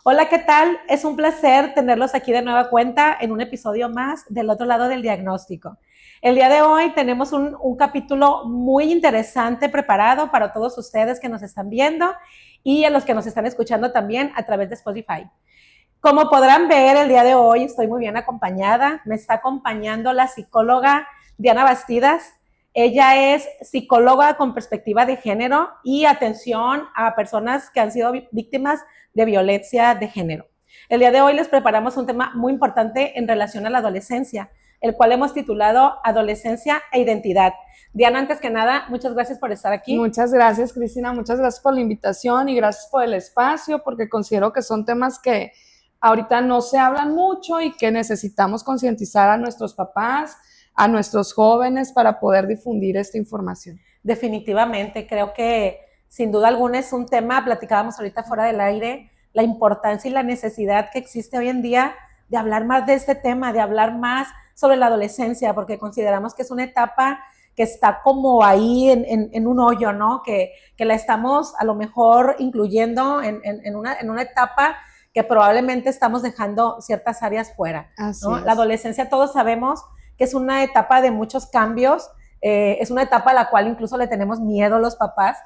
Hola, ¿qué tal? Es un placer tenerlos aquí de nueva cuenta en un episodio más del otro lado del diagnóstico. El día de hoy tenemos un capítulo muy interesante preparado para todos ustedes que nos están viendo y a los que nos están escuchando también a través de Spotify. Como podrán ver, el día de hoy estoy muy bien acompañada. Me está acompañando la psicóloga Diana Bastidas. Ella es psicóloga con perspectiva de género y atención a personas que han sido víctimas de violencia de género. El día de hoy les preparamos un tema muy importante en relación a la adolescencia, el cual hemos titulado Adolescencia e Identidad. Diana, antes que nada, muchas gracias por estar aquí. Muchas gracias, Cristina. Muchas gracias por la invitación y gracias por el espacio, porque considero que son temas que ahorita no se hablan mucho y que necesitamos concientizar a nuestros papás, a nuestros jóvenes para poder difundir esta información. Definitivamente, creo que sin duda alguna es un tema, platicábamos ahorita fuera del aire, la importancia y la necesidad que existe hoy en día de hablar más de este tema, de hablar más sobre la adolescencia, porque consideramos que es una etapa que está como ahí en un hoyo, ¿no? Que la estamos a lo mejor incluyendo en una etapa que probablemente estamos dejando ciertas áreas fuera, Así ¿no? La es. adolescencia todos sabemos que es una etapa de muchos cambios, es una etapa a la cual incluso le tenemos miedo los papás.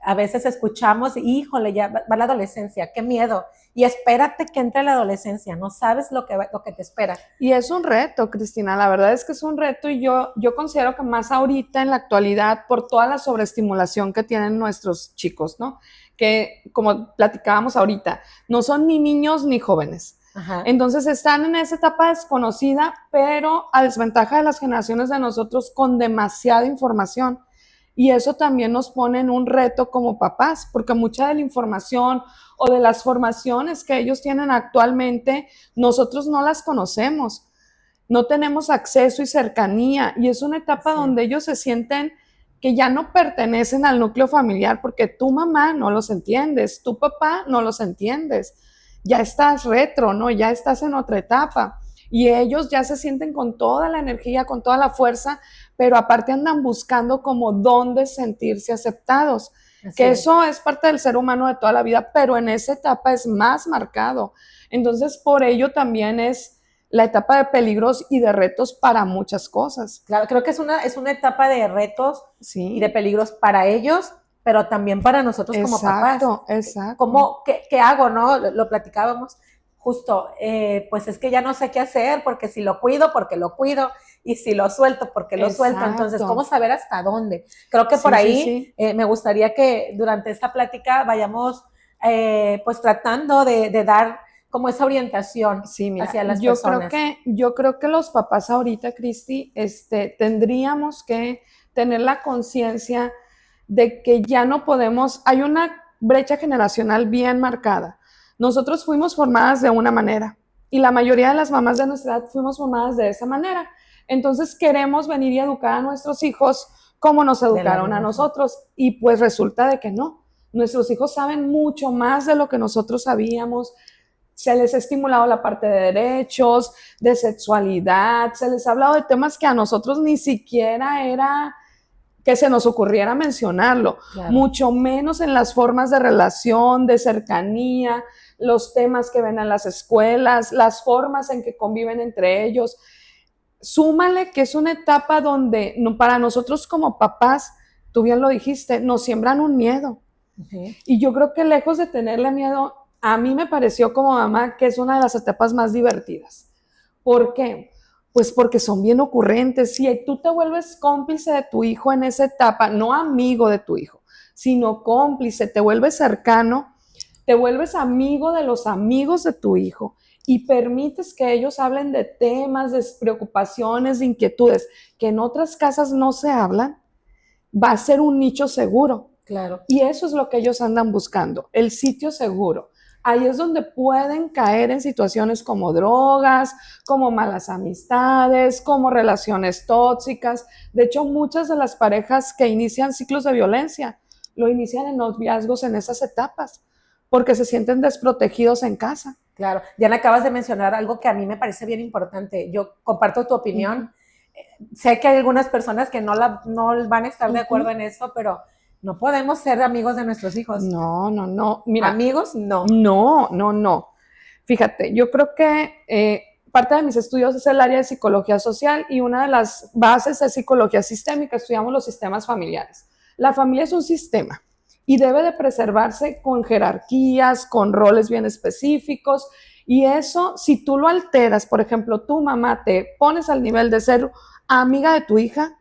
A veces escuchamos, híjole, ya va la adolescencia, qué miedo. Y espérate que entre la adolescencia, no sabes lo que te espera. Y es un reto, Cristina, la verdad es que es un reto y yo considero que más ahorita en la actualidad por toda la sobreestimulación que tienen nuestros chicos, ¿no? Que como platicábamos ahorita, no son ni niños ni jóvenes. Ajá. Entonces están en esa etapa desconocida, pero a desventaja de las generaciones de nosotros con demasiada información. Y eso también nos pone en un reto como papás, porque mucha de la información o de las formaciones que ellos tienen actualmente, nosotros no las conocemos, no tenemos acceso y cercanía, y es una etapa donde ellos se sienten que ya no pertenecen al núcleo familiar, porque tu mamá no los entiendes, tu papá no los entiendes, ya estás retro, ¿no? Ya estás en otra etapa. Y ellos ya se sienten con toda la energía, con toda la fuerza, pero aparte andan buscando como dónde sentirse aceptados. Así Que es. eso es parte del ser humano de toda la vida, pero en esa etapa es más marcado. Entonces, por ello también es la etapa de peligros y de retos para muchas cosas. Claro, creo que es una etapa de retos Sí. y de peligros para ellos, pero también para nosotros como papás. Exacto, exacto. ¿Cómo, qué hago, no? Lo platicábamos justo, pues es que ya no sé qué hacer, porque si lo cuido, porque lo cuido, y si lo suelto, porque lo suelto. Entonces, ¿cómo saber hasta dónde? Creo que por ahí me gustaría que durante esta plática vayamos pues tratando de dar como esa orientación mira, hacia las personas. Yo creo que los papás ahorita, Cristi, tendríamos que tener la conciencia de que ya no podemos, hay una brecha generacional bien marcada. Nosotros fuimos formadas de una manera y la mayoría de las mamás de nuestra edad fuimos formadas de esa manera. Entonces queremos venir y educar a nuestros hijos como nos educaron a nosotros y pues resulta de que no. Nuestros hijos saben mucho más de lo que nosotros sabíamos. Se les ha estimulado la parte de derechos, de sexualidad, se les ha hablado de temas que a nosotros ni siquiera era que se nos ocurriera mencionarlo, claro. Mucho menos en las formas de relación, de cercanía, los temas que ven en las escuelas, las formas en que conviven entre ellos. Súmale que es una etapa donde para nosotros como papás, tú bien lo dijiste, nos siembran un miedo. Y yo creo que lejos de tenerle miedo, a mí me pareció como mamá que es una de las etapas más divertidas. ¿Por qué? Pues porque son bien ocurrentes. Si tú te vuelves cómplice de tu hijo en esa etapa, no amigo de tu hijo, sino cómplice, te vuelves cercano, te vuelves amigo de los amigos de tu hijo y permites que ellos hablen de temas, de preocupaciones, de inquietudes que en otras casas no se hablan, va a ser un nicho seguro. Claro. Y eso es lo que ellos andan buscando, el sitio seguro. Ahí es donde pueden caer en situaciones como drogas, como malas amistades, como relaciones tóxicas. De hecho, muchas de las parejas que inician ciclos de violencia lo inician en noviazgos en esas etapas, porque se sienten desprotegidos en casa. Claro. Diana, acabas de mencionar algo que a mí me parece bien importante. Yo comparto tu opinión. Sé que hay algunas personas que no van a estar de acuerdo en eso, pero no podemos ser amigos de nuestros hijos. No. Mira, amigos, no. No. Fíjate, yo creo que parte de mis estudios es el área de psicología social y una de las bases es psicología sistémica, estudiamos los sistemas familiares. La familia es un sistema y debe de preservarse con jerarquías, con roles bien específicos, y eso, si tú lo alteras, por ejemplo, tu mamá te pones al nivel de ser amiga de tu hija,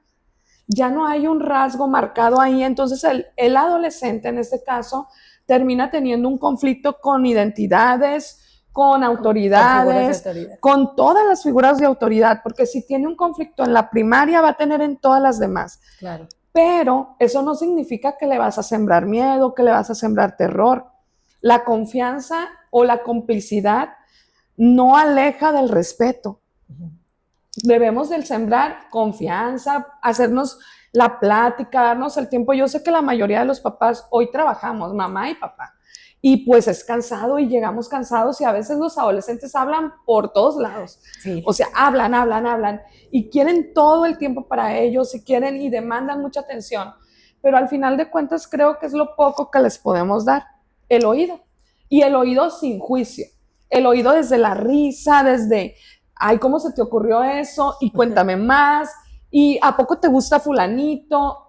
ya no hay un rasgo marcado ahí, entonces el adolescente en este caso termina teniendo un conflicto con identidades, con autoridades, con todas las figuras de autoridad, porque si tiene un conflicto en la primaria va a tener en todas las demás. Claro. Pero eso no significa que le vas a sembrar miedo, que le vas a sembrar terror. La confianza o la complicidad no aleja del respeto. Debemos de sembrar confianza, hacernos la plática, darnos el tiempo. Yo sé que la mayoría de los papás hoy trabajamos, mamá y papá, y pues es cansado y llegamos cansados y a veces los adolescentes hablan por todos lados. Sí. O sea, hablan y quieren todo el tiempo para ellos y quieren y demandan mucha atención. Pero al final de cuentas creo que es lo poco que les podemos dar, el oído. Y el oído sin juicio. El oído desde la risa, desde, ay, ¿cómo se te ocurrió eso? Y cuéntame más. ¿Y a poco te gusta fulanito?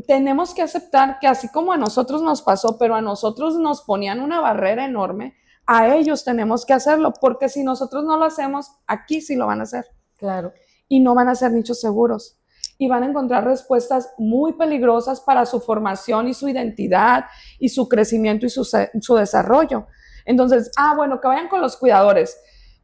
Tenemos que aceptar que así como a nosotros nos pasó, pero a nosotros nos ponían una barrera enorme, a ellos tenemos que hacerlo, porque si nosotros no lo hacemos, aquí sí lo van a hacer. Claro. Y no van a ser nichos seguros. Y van a encontrar respuestas muy peligrosas para su formación y su identidad y su crecimiento y su desarrollo. Entonces, bueno, que vayan con los cuidadores.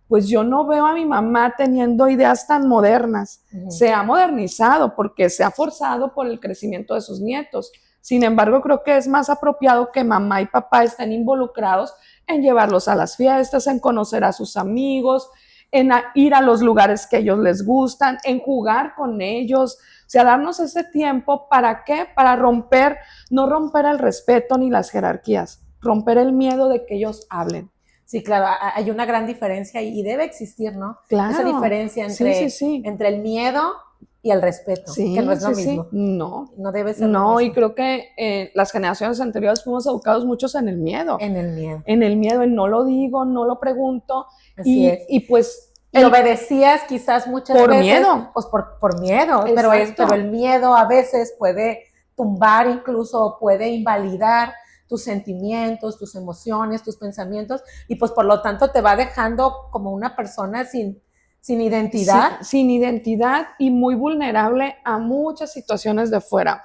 Pues yo no veo a mi mamá teniendo ideas tan modernas. Se ha modernizado porque se ha forzado por el crecimiento de sus nietos. Sin embargo, creo que es más apropiado que mamá y papá estén involucrados en llevarlos a las fiestas, en conocer a sus amigos, en ir a los lugares que a ellos les gustan, en jugar con ellos. O sea, darnos ese tiempo, ¿para qué? Para no romper el respeto ni las jerarquías, romper el miedo de que ellos hablen. Sí, claro, hay una gran diferencia y debe existir, ¿no? Claro. Esa diferencia entre el miedo y el respeto, que no es lo mismo. No debe ser lo mismo. Y creo que las generaciones anteriores fuimos educados muchos en el miedo. En el miedo. En el miedo, en no lo digo, no lo pregunto. Así es. Y pues... Y obedecías quizás muchas veces. Por miedo. Pues por miedo, pero el miedo a veces puede tumbar, incluso puede invalidar tus sentimientos, tus emociones, tus pensamientos, y pues por lo tanto te va dejando como una persona sin identidad. Sin identidad y muy vulnerable a muchas situaciones de fuera.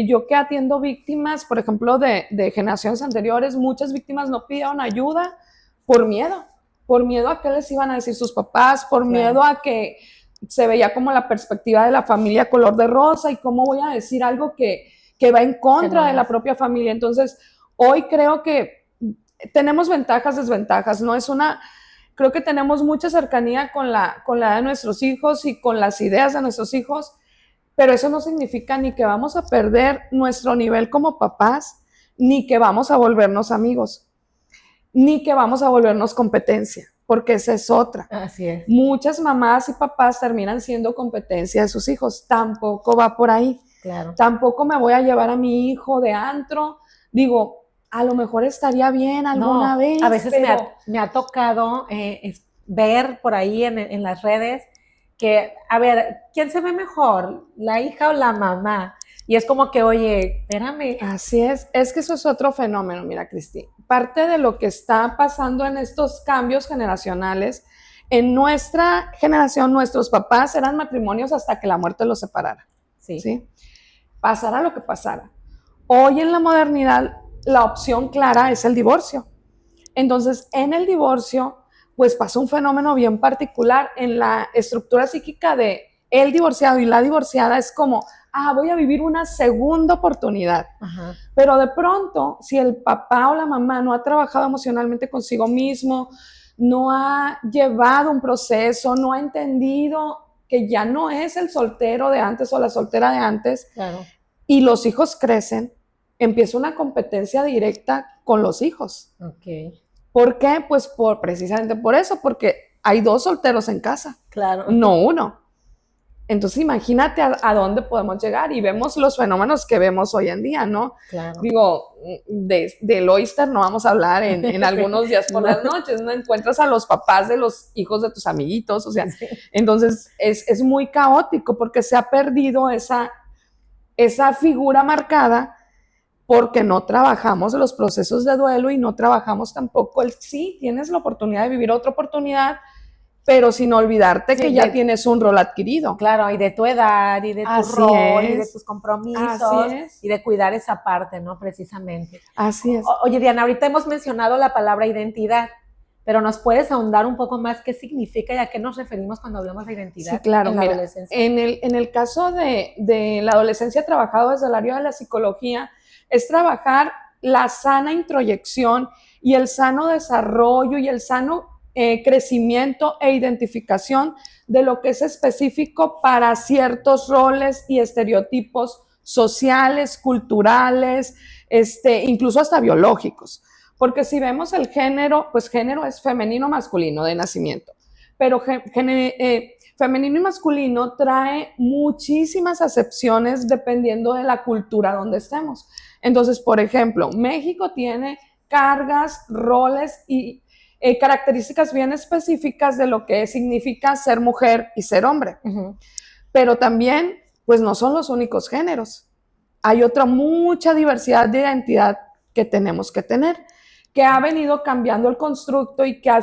Yo que atiendo víctimas, por ejemplo, de generaciones anteriores, muchas víctimas no pidieron ayuda por miedo a qué les iban a decir sus papás, por miedo a que se veía como la perspectiva de la familia color de rosa y cómo voy a decir algo que va en contra de la propia familia. Entonces, hoy creo que tenemos ventajas, desventajas, creo que tenemos mucha cercanía con la edad de nuestros hijos y con las ideas de nuestros hijos, pero eso no significa ni que vamos a perder nuestro nivel como papás, ni que vamos a volvernos amigos, ni que vamos a volvernos competencia, porque esa es otra. Así es. Muchas mamás y papás terminan siendo competencia de sus hijos, tampoco va por ahí. Claro. Tampoco me voy a llevar a mi hijo de antro, digo, a lo mejor estaría bien alguna vez. A veces me ha tocado ver por ahí en las redes que, a ver, ¿quién se ve mejor? ¿La hija o la mamá? Y es como que, oye, espérame. Así es que eso es otro fenómeno, mira, Cristi. Parte de lo que está pasando en estos cambios generacionales, en nuestra generación, nuestros papás eran matrimonios hasta que la muerte los separara. ¿Sí? Pasara lo que pasara. Hoy en la modernidad, la opción clara es el divorcio. Entonces, en el divorcio, pues pasa un fenómeno bien particular en la estructura psíquica de el divorciado y la divorciada. Es como, voy a vivir una segunda oportunidad. Ajá. Pero de pronto, si el papá o la mamá no ha trabajado emocionalmente consigo mismo, no ha llevado un proceso, no ha entendido que ya no es el soltero de antes o la soltera de antes, claro, y los hijos crecen, empieza una competencia directa con los hijos. Okay. ¿Por qué? Pues precisamente por eso, porque hay dos solteros en casa, claro, no uno. Entonces imagínate a dónde podemos llegar y vemos los fenómenos que vemos hoy en día, ¿no? Claro. Digo, del oyster no vamos a hablar en algunos días por las noches, ¿no? Encuentras a los papás de los hijos de tus amiguitos, o sea, sí. Entonces es muy caótico porque se ha perdido esa figura marcada porque no trabajamos los procesos de duelo y no trabajamos tampoco sí, tienes la oportunidad de vivir otra oportunidad, pero sin olvidarte que ya tienes un rol adquirido. Claro, y de tu edad, y de tu rol, y de tus compromisos, y de cuidar esa parte, ¿no? Precisamente. Así es. Oye, Diana, ahorita hemos mencionado la palabra identidad, pero ¿nos puedes ahondar un poco más qué significa y a qué nos referimos cuando hablamos de identidad? Sí, claro. En la adolescencia. En el caso de la adolescencia trabajado desde el área de la psicología, es trabajar la sana introyección y el sano desarrollo y el sano crecimiento e identificación de lo que es específico para ciertos roles y estereotipos sociales, culturales, incluso hasta biológicos. Porque si vemos el género, pues género es femenino, masculino de nacimiento. Pero femenino y masculino trae muchísimas acepciones dependiendo de la cultura donde estemos. Entonces, por ejemplo, México tiene cargas, roles y características bien específicas de lo que significa ser mujer y ser hombre. Uh-huh. Pero también, pues no son los únicos géneros. Hay mucha diversidad de identidad que tenemos que tener, que ha venido cambiando el constructo y que ha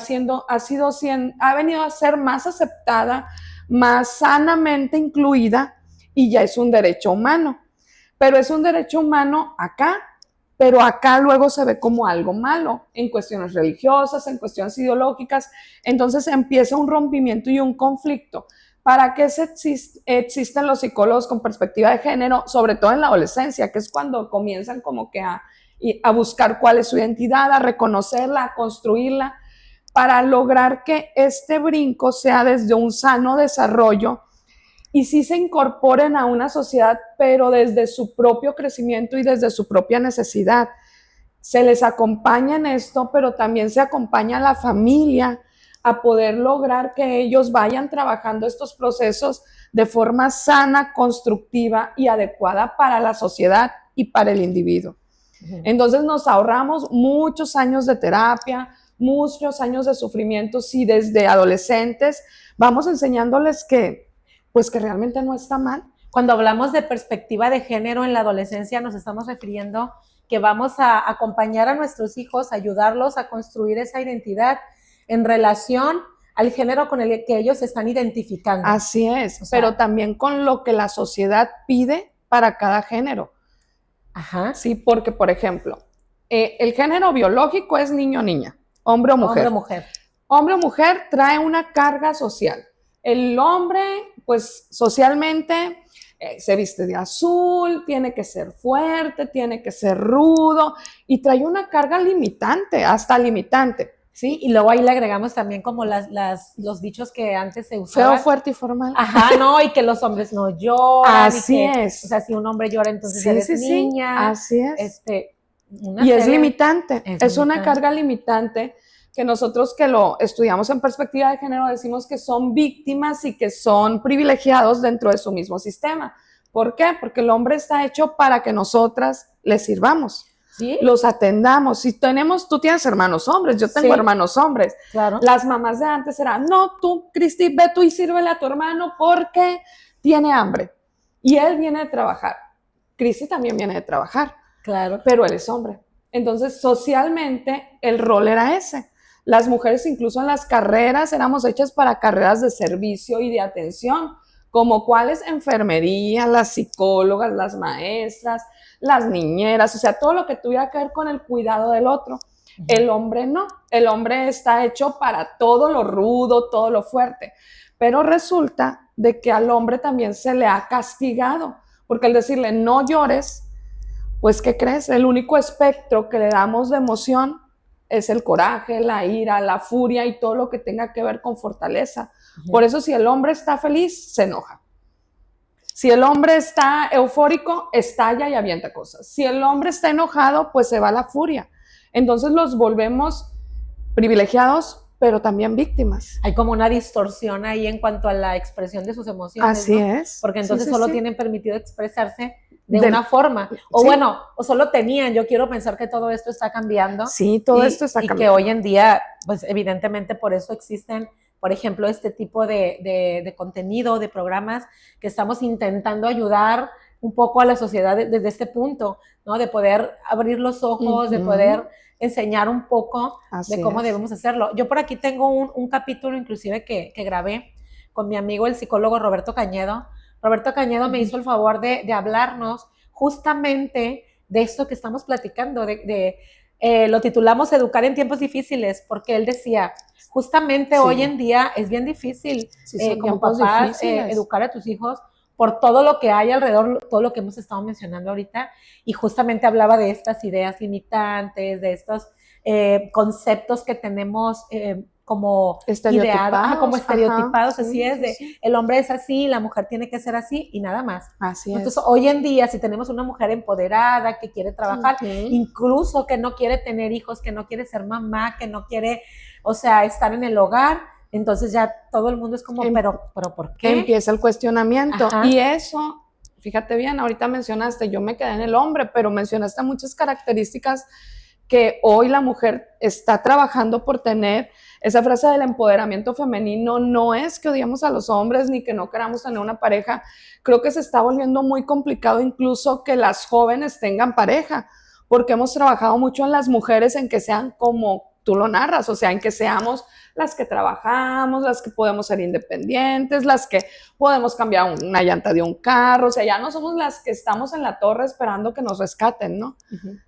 venido a ser más aceptada, más sanamente incluida y ya es un derecho humano. Pero es un derecho humano acá, pero acá luego se ve como algo malo en cuestiones religiosas, en cuestiones ideológicas. Entonces empieza un rompimiento y un conflicto. ¿Para qué existen los psicólogos con perspectiva de género? Sobre todo en la adolescencia, que es cuando comienzan como que a buscar cuál es su identidad, a reconocerla, a construirla, para lograr que este brinco sea desde un sano desarrollo y sí se incorporen a una sociedad, pero desde su propio crecimiento y desde su propia necesidad. Se les acompaña en esto, pero también se acompaña a la familia a poder lograr que ellos vayan trabajando estos procesos de forma sana, constructiva y adecuada para la sociedad y para el individuo. Uh-huh. Entonces nos ahorramos muchos años de terapia, muchos años de sufrimiento, si desde adolescentes vamos enseñándoles que realmente no está mal. Cuando hablamos de perspectiva de género en la adolescencia, nos estamos refiriendo que vamos a acompañar a nuestros hijos, ayudarlos a construir esa identidad en relación al género con el que ellos se están identificando. Así es, o sea, pero también con lo que la sociedad pide para cada género. Ajá. Sí, porque, por ejemplo, el género biológico es niño o niña, hombre o mujer. Hombre o mujer. Hombre o mujer trae una carga social. El hombre, pues socialmente se viste de azul, tiene que ser fuerte, tiene que ser rudo y trae una carga limitante, hasta limitante. Sí, y luego ahí le agregamos también como los dichos que antes se usaban. Feo, fuerte y formal. Ajá, no, y que los hombres no lloran. Así es. O sea, si un hombre llora, entonces eres niña. Sí, así es. Y es limitante, es una carga limitante que nosotros que lo estudiamos en perspectiva de género decimos que son víctimas y que son privilegiados dentro de su mismo sistema. ¿Por qué? Porque el hombre está hecho para que nosotras le sirvamos. ¿Sí? Los atendamos. Si tú tienes hermanos hombres, yo tengo hermanos hombres. Claro. Las mamás de antes eran, no, tú, Cristi, ve tú y sírvele a tu hermano porque tiene hambre. Y él viene de trabajar. Cristi también viene de trabajar. Claro. Pero él es hombre. Entonces, socialmente, el rol era ese. Las mujeres, incluso en las carreras, éramos hechas para carreras de servicio y de atención, como cuáles enfermería, las psicólogas, las maestras, las niñeras, o sea, todo lo que tuviera que ver con el cuidado del otro. Uh-huh. El hombre no, el hombre está hecho para todo lo rudo, todo lo fuerte, pero resulta de que al hombre también se le ha castigado, porque al decirle no llores, pues ¿qué crees? El único espectro que le damos de emoción es el coraje, la ira, la furia y todo lo que tenga que ver con fortaleza. Uh-huh. Por eso si el hombre está feliz, se enoja. Si el hombre está eufórico, estalla y avienta cosas. Si el hombre está enojado, pues se va la furia. Entonces los volvemos privilegiados, pero también víctimas. Hay como una distorsión ahí en cuanto a la expresión de sus emociones, Así ¿no? es. Porque entonces Sí, solo sí. tienen permitido expresarse de una forma. O Sí. bueno, o solo tenían. Yo quiero pensar que todo esto está cambiando. Sí, todo esto está cambiando. Y que hoy en día, pues evidentemente por eso existen, por ejemplo, este tipo de contenido, de programas que estamos intentando ayudar un poco a la sociedad desde este punto, ¿no? De poder abrir los ojos, de poder enseñar un poco de cómo debemos hacerlo. Yo por aquí tengo un capítulo inclusive que grabé con mi amigo el psicólogo Roberto Cañedo. Roberto Cañedo me hizo el favor de hablarnos justamente de esto que estamos platicando, lo titulamos Educar en tiempos difíciles, porque él decía, justamente hoy en día es bien difícil como papás educar a tus hijos por todo lo que hay alrededor, todo lo que hemos estado mencionando ahorita, y justamente hablaba de estas ideas limitantes, de estos conceptos que tenemos como ideados, como estereotipados, así es, de el hombre es así, la mujer tiene que ser así y nada más. Así Entonces, es. hoy en día, si tenemos una mujer empoderada, que quiere trabajar, incluso que no quiere tener hijos, que no quiere ser mamá, que no quiere, o sea, estar en el hogar, entonces ya todo el mundo es como, pero ¿por qué? Empieza el cuestionamiento. Ajá. Y eso, fíjate bien, ahorita mencionaste, yo me quedé en el hombre, pero mencionaste muchas características que hoy la mujer está trabajando por tener. Esa frase del empoderamiento femenino no es que odiemos a los hombres ni que no queramos tener una pareja. Creo que se está volviendo muy complicado incluso que las jóvenes tengan pareja, porque hemos trabajado mucho en las mujeres en que sean como tú lo narras, o sea, en que seamos las que trabajamos, las que podemos ser independientes, las que podemos cambiar una llanta de un carro, o sea, ya no somos las que estamos en la torre esperando que nos rescaten, ¿no?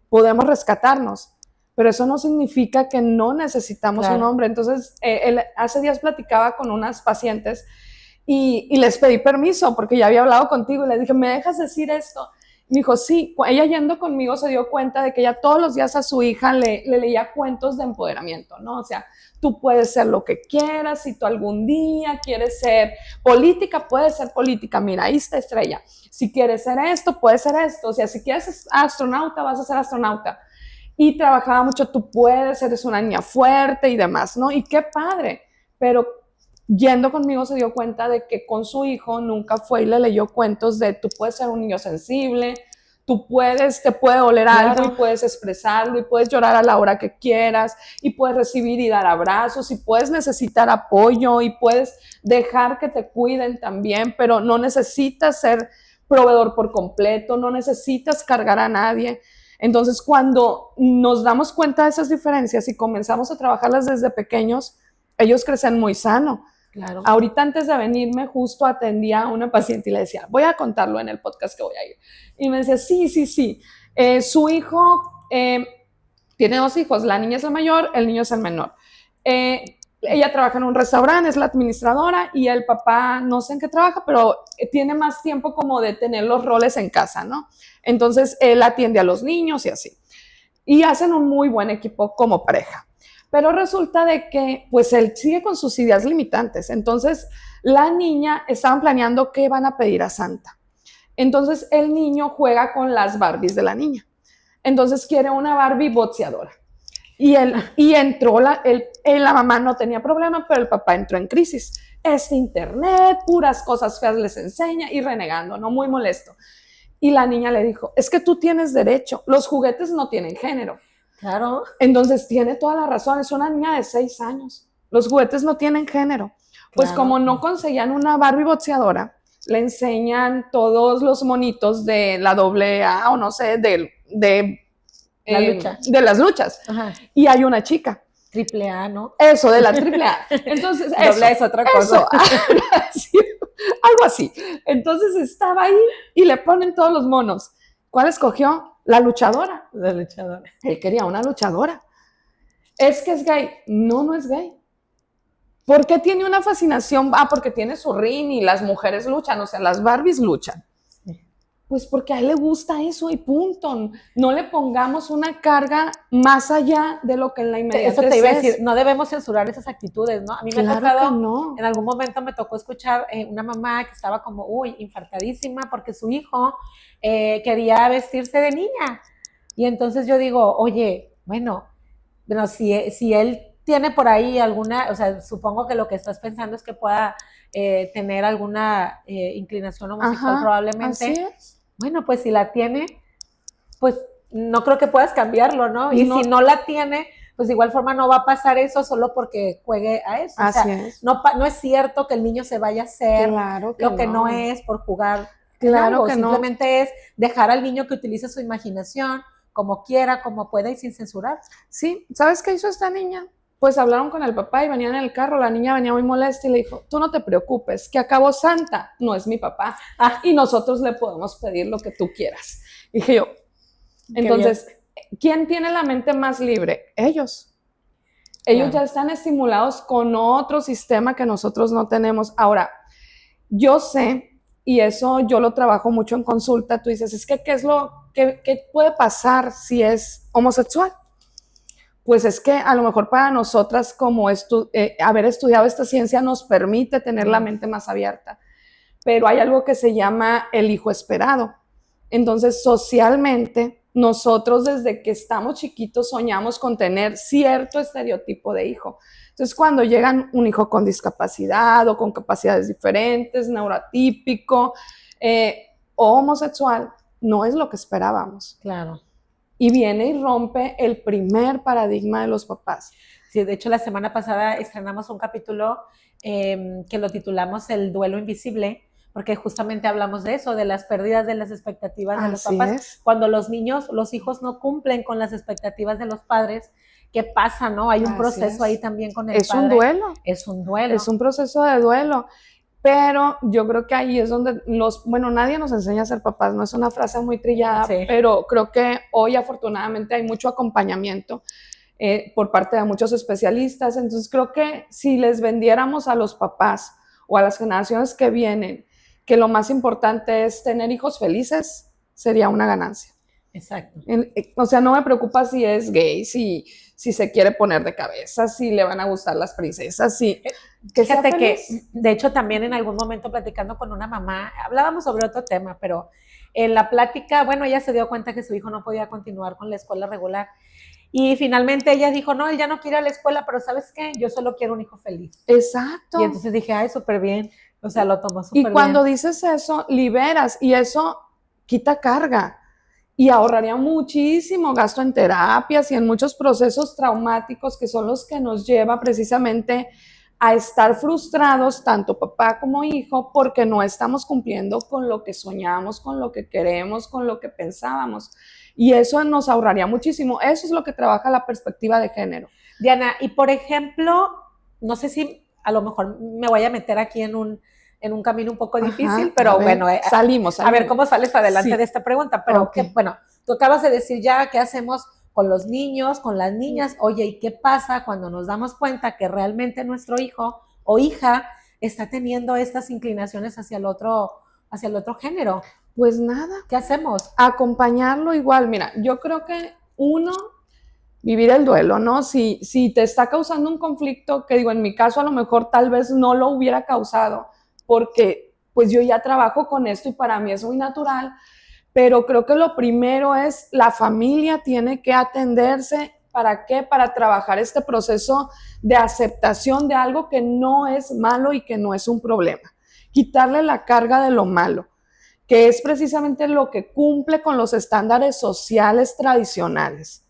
Podemos rescatarnos, pero eso no significa que no necesitamos un hombre. Entonces, hace días platicaba con unas pacientes y les pedí permiso porque ya había hablado contigo y les dije, ¿me dejas decir esto? Me dijo, sí. Ella yendo conmigo se dio cuenta de que ella todos los días a su hija le leía cuentos de empoderamiento, ¿no? O sea, tú puedes ser lo que quieras, si tú algún día quieres ser política, puedes ser política, mira, ahí está Estrella. Si quieres ser esto, puedes ser esto. O sea, si quieres ser astronauta, vas a ser astronauta. Y trabajaba mucho, tú puedes, eres una niña fuerte y demás, ¿no? Y qué padre, pero yendo conmigo se dio cuenta de que con su hijo nunca fue y le leyó cuentos de tú puedes ser un niño sensible, te puede doler algo y puedes expresarlo y puedes llorar a la hora que quieras y puedes recibir y dar abrazos y puedes necesitar apoyo y puedes dejar que te cuiden también, pero no necesitas ser proveedor por completo, no necesitas cargar a nadie. Entonces, cuando nos damos cuenta de esas diferencias y comenzamos a trabajarlas desde pequeños, ellos crecen muy sano. Claro. Ahorita antes de venirme justo atendía a una paciente y le decía, voy a contarlo en el podcast que voy a ir. Y me decía, sí. Su hijo tiene 2 hijos, la niña es la mayor, el niño es el menor. Ella trabaja en un restaurante, es la administradora y el papá no sé en qué trabaja, pero tiene más tiempo como de tener los roles en casa, ¿no? Entonces él atiende a los niños y así. Y hacen un muy buen equipo como pareja. Pero resulta de que, pues, él sigue con sus ideas limitantes. Entonces, la niña, estaban planeando qué van a pedir a Santa. Entonces, el niño juega con las Barbies de la niña. Entonces, quiere una Barbie boxeadora. Y entró, la mamá no tenía problema, pero el papá entró en crisis. Internet, puras cosas feas les enseña y renegando, ¿no? Muy molesto. Y la niña le dijo, es que tú tienes derecho, los juguetes no tienen género. Claro. Entonces tiene toda la razón, es una niña de 6 años. Los juguetes no tienen género. Pues como no conseguían una Barbie boxeadora, le enseñan todos los monitos de la AA o no sé, de las luchas. Ajá. Y hay una chica. AAA, ¿no? Eso, de la AAA. Entonces, doble es otra cosa. Algo así. Entonces estaba ahí y le ponen todos los monos. ¿Cuál escogió? La luchadora. La luchadora. Él quería una luchadora. ¿Es que es gay? No, no es gay. ¿Por qué tiene una fascinación? Porque tiene su ring y las mujeres luchan, o sea, las Barbies luchan. Pues porque a él le gusta eso y punto. No le pongamos una carga más allá de lo que en la inmediatez Eso te iba a decir, no debemos censurar esas actitudes, ¿no? A mí me ha tocado, no. En algún momento me tocó escuchar una mamá que estaba como, infartadísima porque su hijo quería vestirse de niña. Y entonces yo digo, oye, bueno, si él tiene por ahí alguna, o sea, supongo que lo que estás pensando es que pueda tener alguna inclinación homosexual Ajá, así probablemente. es. Bueno, pues si la tiene, pues no creo que puedas cambiarlo, ¿no? Y No, si no la tiene, pues de igual forma no va a pasar eso solo porque juegue a eso. O así sea, es. no es cierto que el niño se vaya a hacer Claro que lo que no no. es por jugar en Claro algo. que no. Simplemente es dejar al niño que utilice su imaginación como quiera, como pueda y sin censurar. Sí, ¿sabes qué hizo esta niña? Pues hablaron con el papá y venían en el carro, la niña venía muy molesta y le dijo, tú no te preocupes, que acabó Santa, no es mi papá, Ah, y nosotros le podemos pedir lo que tú quieras. Dije yo, qué bien. entonces, ¿quién tiene la mente más libre? Ellos. Ellos Claro. ya están estimulados con otro sistema que nosotros no tenemos. Ahora, yo sé, y eso yo lo trabajo mucho en consulta, tú dices, es que ¿qué es qué puede pasar si es homosexual? Pues es que a lo mejor para nosotras como haber estudiado esta ciencia nos permite tener la mente más abierta, pero hay algo que se llama el hijo esperado. Entonces, socialmente, nosotros desde que estamos chiquitos soñamos con tener cierto estereotipo de hijo. Entonces, cuando llegan un hijo con discapacidad o con capacidades diferentes, neurotípico o homosexual, no es lo que esperábamos. Claro. Y viene y rompe el primer paradigma de los papás. Sí, de hecho, la semana pasada estrenamos un capítulo que lo titulamos El duelo invisible, porque justamente hablamos de eso, de las pérdidas de las expectativas de los Así papás. es. Cuando los niños, los hijos no cumplen con las expectativas de los padres, ¿qué pasa, no? Hay un Así proceso es. ahí también con el Es un padre. duelo. Es un duelo. Es un proceso de duelo. Pero yo creo que ahí es donde bueno, nadie nos enseña a ser papás, no es una frase muy trillada, Sí. pero creo que hoy afortunadamente hay mucho acompañamiento por parte de muchos especialistas. Entonces creo que si les vendiéramos a los papás o a las generaciones que vienen que lo más importante es tener hijos felices, sería una ganancia. Exacto. O sea, no me preocupa si es gay, si se quiere poner de cabeza, si le van a gustar las princesas, que sea Fíjate que, feliz. de hecho, también en algún momento platicando con una mamá, hablábamos sobre otro tema, pero en la plática, bueno, ella se dio cuenta que su hijo no podía continuar con la escuela regular. Y finalmente ella dijo, no, él ya no quiere ir a la escuela, pero ¿sabes qué? Yo solo quiero un hijo feliz. Exacto. Y entonces dije, ay, súper bien. O sea, lo tomó súper bien. Y cuando dices eso, liberas y eso quita carga y ahorraría muchísimo gasto en terapias y en muchos procesos traumáticos que son los que nos lleva precisamente a estar frustrados, tanto papá como hijo, porque no estamos cumpliendo con lo que soñamos, con lo que queremos, con lo que pensábamos. Y eso nos ahorraría muchísimo. Eso es lo que trabaja la perspectiva de género. Diana, y por ejemplo, no sé si a lo mejor me voy a meter aquí en un camino un poco difícil, pero bueno, salimos. A ver cómo sales adelante de esta pregunta. Pero bueno, tú acabas de decir ya qué hacemos con los niños, con las niñas. Oye, ¿y qué pasa cuando nos damos cuenta que realmente nuestro hijo o hija está teniendo estas inclinaciones hacia el otro género? Pues nada. ¿Qué hacemos? Acompañarlo igual. Mira, yo creo que vivir el duelo, ¿no? Si te está causando un conflicto, que digo, en mi caso a lo mejor tal vez no lo hubiera causado, porque pues yo ya trabajo con esto y para mí es muy natural, pero creo que lo primero es la familia tiene que atenderse. ¿Para qué? Para trabajar este proceso de aceptación de algo que no es malo y que no es un problema. Quitarle la carga de lo malo, que es precisamente lo que cumple con los estándares sociales tradicionales.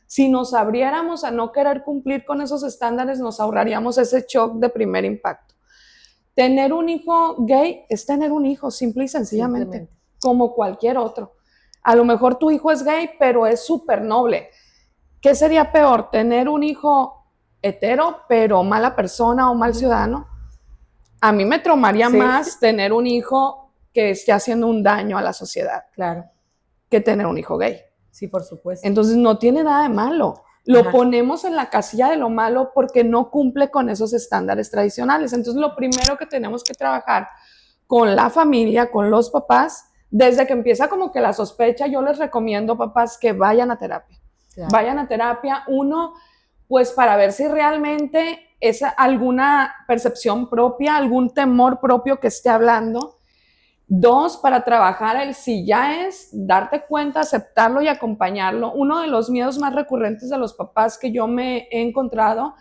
Si nos abriéramos a no querer cumplir con esos estándares, nos ahorraríamos ese shock de primer impacto. Tener un hijo gay es tener un hijo, simple y sencillamente, como cualquier otro. A lo mejor tu hijo es gay, pero es súper noble. ¿Qué sería peor? ¿Tener un hijo hetero, pero mala persona o mal ciudadano? A mí me traumaría más tener un hijo que esté haciendo un daño a la sociedad, claro, que tener un hijo gay. Sí, por supuesto. Entonces no tiene nada de malo. Lo ponemos en la casilla de lo malo porque no cumple con esos estándares tradicionales. Entonces lo primero que tenemos que trabajar con la familia, con los papás, desde que empieza como que la sospecha, yo les recomiendo, papás, que vayan a terapia. Claro. Vayan a terapia, uno, pues para ver si realmente es alguna percepción propia, algún temor propio que esté hablando. Dos, para trabajar el si ya es, darte cuenta, aceptarlo y acompañarlo. Uno de los miedos más recurrentes de los papás que yo me he encontrado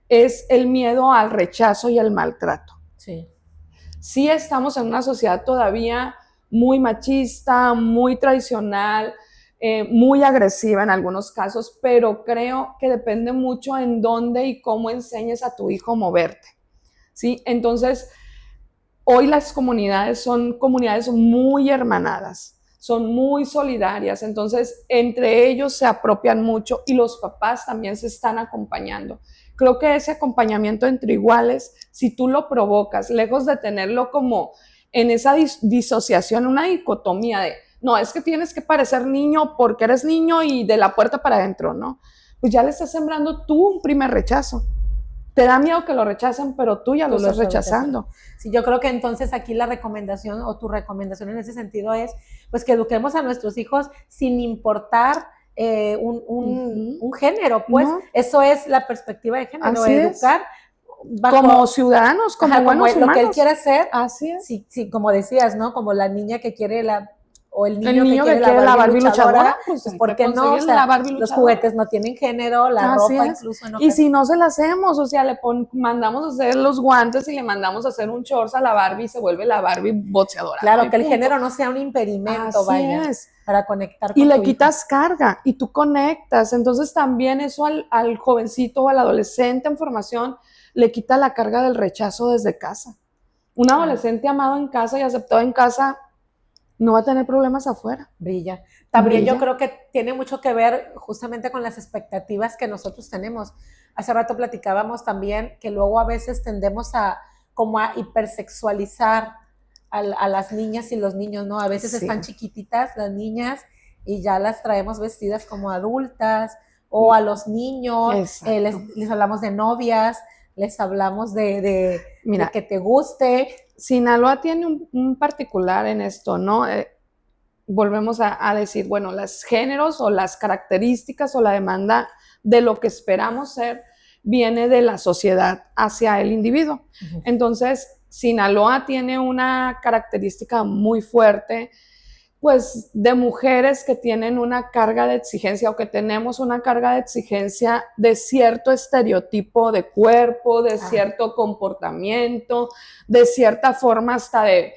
es el miedo al rechazo y el maltrato. Sí. Sí estamos en una sociedad todavía muy machista, muy tradicional, muy agresiva en algunos casos, pero creo que depende mucho en dónde y cómo enseñes a tu hijo a moverte, ¿sí? Entonces, hoy las comunidades son comunidades muy hermanadas, son muy solidarias, entonces entre ellos se apropian mucho y los papás también se están acompañando. Creo que ese acompañamiento entre iguales, si tú lo provocas, lejos de tenerlo como en esa disociación, una dicotomía de, no, es que tienes que parecer niño porque eres niño y de la puerta para adentro, ¿no? Pues ya le estás sembrando tú un primer rechazo. Te da miedo que lo rechacen, pero tú ya lo estás rechazando. Sí, yo creo que entonces aquí la recomendación o tu recomendación en ese sentido es pues que eduquemos a nuestros hijos sin importar un género, pues ¿no? Eso es la perspectiva de género, Así educar bajo, como ciudadanos, como buenos como humanos. Lo que él quiera hacer. Así es. Sí, sí, como decías, ¿no? Como la niña que quiere o el niño que quiere la Barbie luchadora, pues ¿por qué no? O sea, los juguetes no tienen género, la ropa incluso no. Y si no se la hacemos, o sea, mandamos a hacer los guantes y le mandamos a hacer un shorts a la Barbie y se vuelve la Barbie boxeadora. Claro, que el género no sea un impedimento, para conectar con y le quitas carga y tú conectas. Entonces también eso al jovencito o al adolescente en formación le quita la carga del rechazo desde casa. Un adolescente amado en casa y aceptado en casa no va a tener problemas afuera. Brilla. También yo creo que tiene mucho que ver justamente con las expectativas que nosotros tenemos. Hace rato platicábamos también que luego a veces tendemos como a hipersexualizar a las niñas y los niños, ¿no? A veces están chiquititas las niñas y ya las traemos vestidas como adultas, o a los niños les hablamos de novias, les hablamos de que te guste. Sinaloa tiene un particular en esto, ¿no? Volvemos a decir, bueno, los géneros o las características o la demanda de lo que esperamos ser viene de la sociedad hacia el individuo. Uh-huh. Entonces, Sinaloa tiene una característica muy fuerte, pues, de mujeres que tienen una carga de exigencia o que tenemos una carga de exigencia de cierto estereotipo de cuerpo, de cierto comportamiento, de cierta forma hasta de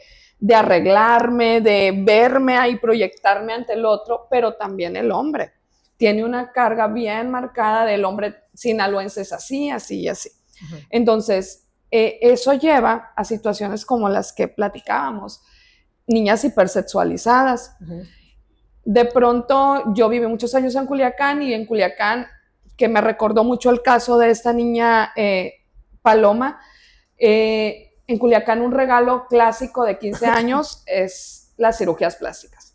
arreglarme, de verme y proyectarme ante el otro, pero también el hombre tiene una carga bien marcada del hombre sinaloense es así, así y así. Uh-huh. Entonces, eso lleva a situaciones como las que platicábamos, niñas hipersexualizadas. Uh-huh. De pronto, yo viví muchos años en Culiacán y en Culiacán, que me recordó mucho el caso de esta niña Paloma, en Culiacán un regalo clásico de 15 años es las cirugías plásticas.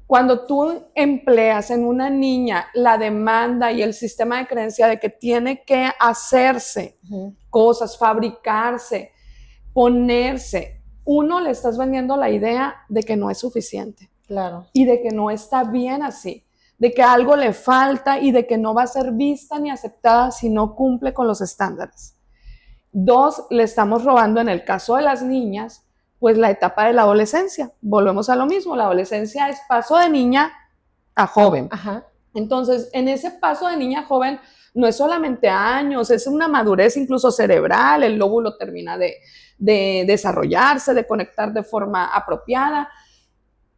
Cuando tú empleas en una niña la demanda y el sistema de creencia de que tiene que hacerse uh-huh. cosas, fabricarse, ponerse, uno le estás vendiendo la idea de que no es suficiente. Claro. Y de que no está bien así, de que algo le falta y de que no va a ser vista ni aceptada si no cumple con los estándares. 2, le estamos robando en el caso de las niñas, pues la etapa de la adolescencia. Volvemos a lo mismo, la adolescencia es paso de niña a joven. Ajá. Entonces, en ese paso de niña a joven no es solamente años, es una madurez incluso cerebral, el lóbulo termina de desarrollarse, de conectar de forma apropiada.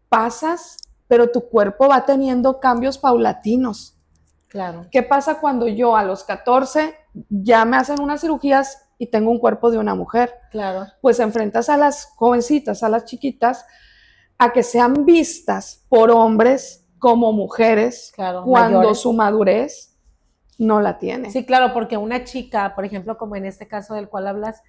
Pasas, pero tu cuerpo va teniendo cambios paulatinos. Claro. ¿Qué pasa cuando yo a los 14 ya me hacen unas cirugías y tengo un cuerpo de una mujer? Claro. Pues enfrentas a las jovencitas, a las chiquitas, a que sean vistas por hombres como mujeres, claro, cuando mayores. Su madurez no la tiene. Sí, claro, porque una chica, por ejemplo, como en este caso del cual hablas,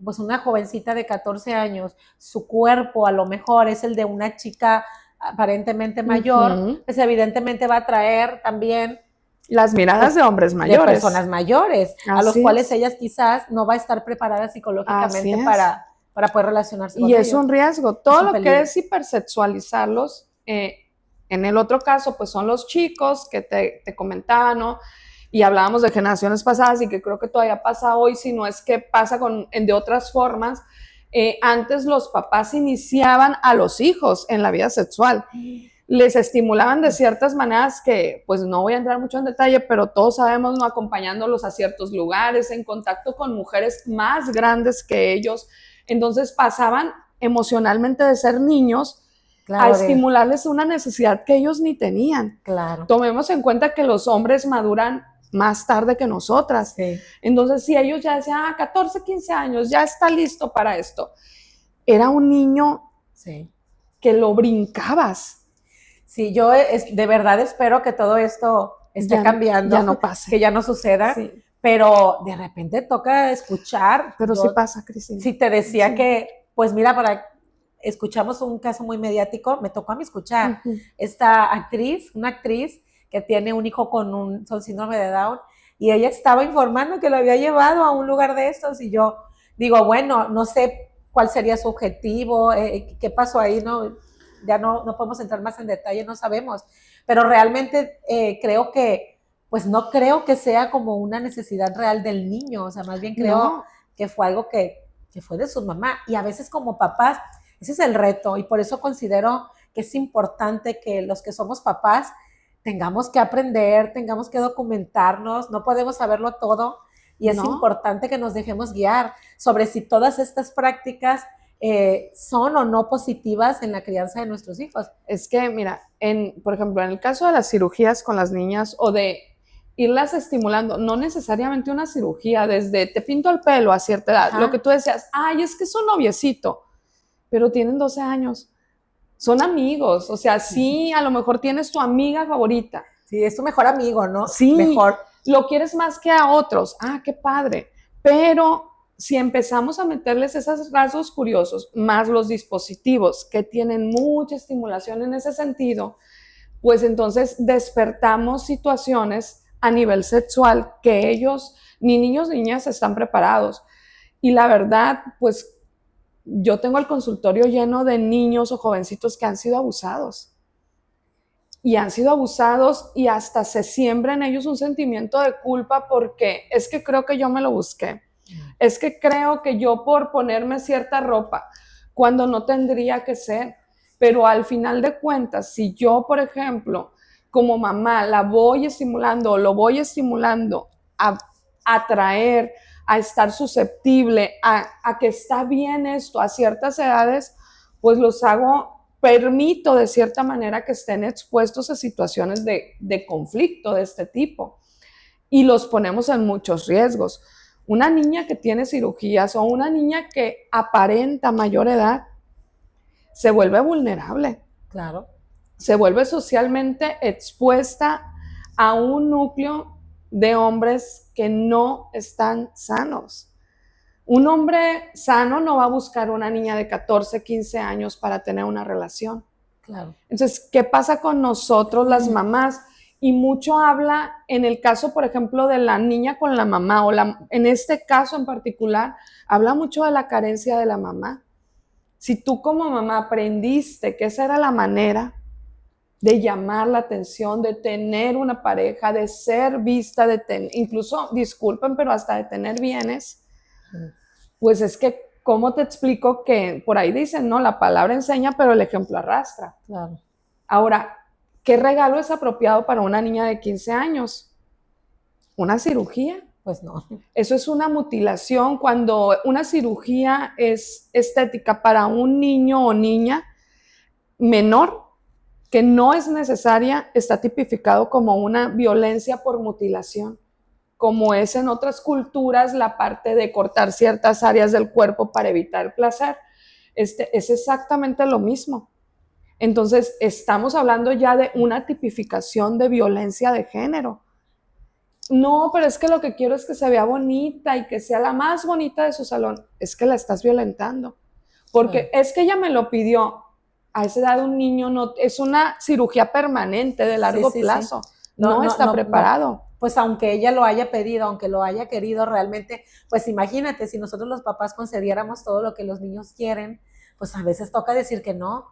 pues una jovencita de 14 años, su cuerpo a lo mejor es el de una chica aparentemente mayor, uh-huh. pues evidentemente va a atraer también las miradas de hombres mayores. De personas mayores, así a los cuales ellas quizás no va a estar preparada psicológicamente para poder relacionarse con ellos. Y es un riesgo. Todo lo que es hipersexualizarlos, en el otro caso, pues son los chicos que te comentaba, ¿no? Y hablábamos de generaciones pasadas y que creo que todavía pasa hoy, si no es que pasa de otras formas. Antes los papás iniciaban a los hijos en la vida sexual. les estimulaban de ciertas maneras que, pues no voy a entrar mucho en detalle, pero todos sabemos, ¿no? Acompañándolos a ciertos lugares, en contacto con mujeres más grandes que ellos. Entonces pasaban emocionalmente de ser niños a estimularles una necesidad que ellos ni tenían. Claro. Tomemos en cuenta que los hombres maduran más tarde que nosotras. Sí. Entonces, si ellos ya decían, 14, 15 años, ya está listo para esto. Era un niño que lo brincabas. Sí, yo de verdad espero que todo esto esté cambiando. Ya no pase. Que ya no suceda. Sí. Pero de repente toca escuchar. Pero sí pasa, Cristina. Sí, te decía que, pues mira, escuchamos un caso muy mediático, me tocó a mí escuchar esta actriz, una actriz que tiene un hijo con síndrome de Down, y ella estaba informando que lo había llevado a un lugar de estos, y yo digo, bueno, no sé cuál sería su objetivo, qué pasó ahí, ¿no? Ya no podemos entrar más en detalle, no sabemos, pero realmente creo que, pues no creo que sea como una necesidad real del niño, o sea, más bien creo que fue algo que fue de su mamá, y a veces como papás, ese es el reto, y por eso considero que es importante que los que somos papás tengamos que aprender, tengamos que documentarnos, no podemos saberlo todo, y es importante que nos dejemos guiar sobre si todas estas prácticas son o no positivas en la crianza de nuestros hijos. Es que, mira, por ejemplo, en el caso de las cirugías con las niñas o de irlas estimulando, no necesariamente una cirugía, desde te pinto el pelo a cierta edad, lo que tú decías, ay, es que es un noviecito, pero tienen 12 años, son amigos, o sea, sí, a lo mejor tienes tu amiga favorita. Sí, es tu mejor amigo, ¿no? Sí, mejor. Lo quieres más que a otros, qué padre, pero si empezamos a meterles esos rasgos curiosos, más los dispositivos que tienen mucha estimulación en ese sentido, pues entonces despertamos situaciones a nivel sexual que ellos, ni niños ni niñas, están preparados. Y la verdad, pues yo tengo el consultorio lleno de niños o jovencitos que han sido abusados. Y han sido abusados y hasta se siembra en ellos un sentimiento de culpa porque es que creo que yo me lo busqué. Es que creo que yo por ponerme cierta ropa, cuando no tendría que ser, pero al final de cuentas, si yo, por ejemplo, como mamá la voy estimulando o lo voy estimulando a atraer, a estar susceptible, a que está bien esto a ciertas edades, pues los permito de cierta manera que estén expuestos a situaciones de conflicto de este tipo y los ponemos en muchos riesgos. Una niña que tiene cirugías o una niña que aparenta mayor edad se vuelve vulnerable. Claro. Se vuelve socialmente expuesta a un núcleo de hombres que no están sanos. Un hombre sano no va a buscar una niña de 14, 15 años para tener una relación. Claro. Entonces, ¿qué pasa con nosotros las mamás? Y mucho habla, en el caso, por ejemplo, de la niña con la mamá, en este caso en particular, habla mucho de la carencia de la mamá. Si tú como mamá aprendiste que esa era la manera de llamar la atención, de tener una pareja, de ser vista, incluso, disculpen, pero hasta de tener bienes, pues es que, ¿cómo te explico que por ahí dicen, no, la palabra enseña, pero el ejemplo arrastra? Claro. Ahora, ¿qué regalo es apropiado para una niña de 15 años? ¿Una cirugía? Pues no. Eso es una mutilación. Cuando una cirugía es estética para un niño o niña menor, que no es necesaria, está tipificado como una violencia por mutilación, como es en otras culturas la parte de cortar ciertas áreas del cuerpo para evitar el placer. Es exactamente lo mismo. Entonces, estamos hablando ya de una tipificación de violencia de género. No, pero es que lo que quiero es que se vea bonita y que sea la más bonita de su salón. Es que la estás violentando. Porque es que ella me lo pidió. A esa edad un niño no, es una cirugía permanente de largo plazo. Sí. No está preparado. Pues aunque ella lo haya pedido, aunque lo haya querido realmente, pues imagínate, si nosotros los papás concediéramos todo lo que los niños quieren, pues a veces toca decir que no.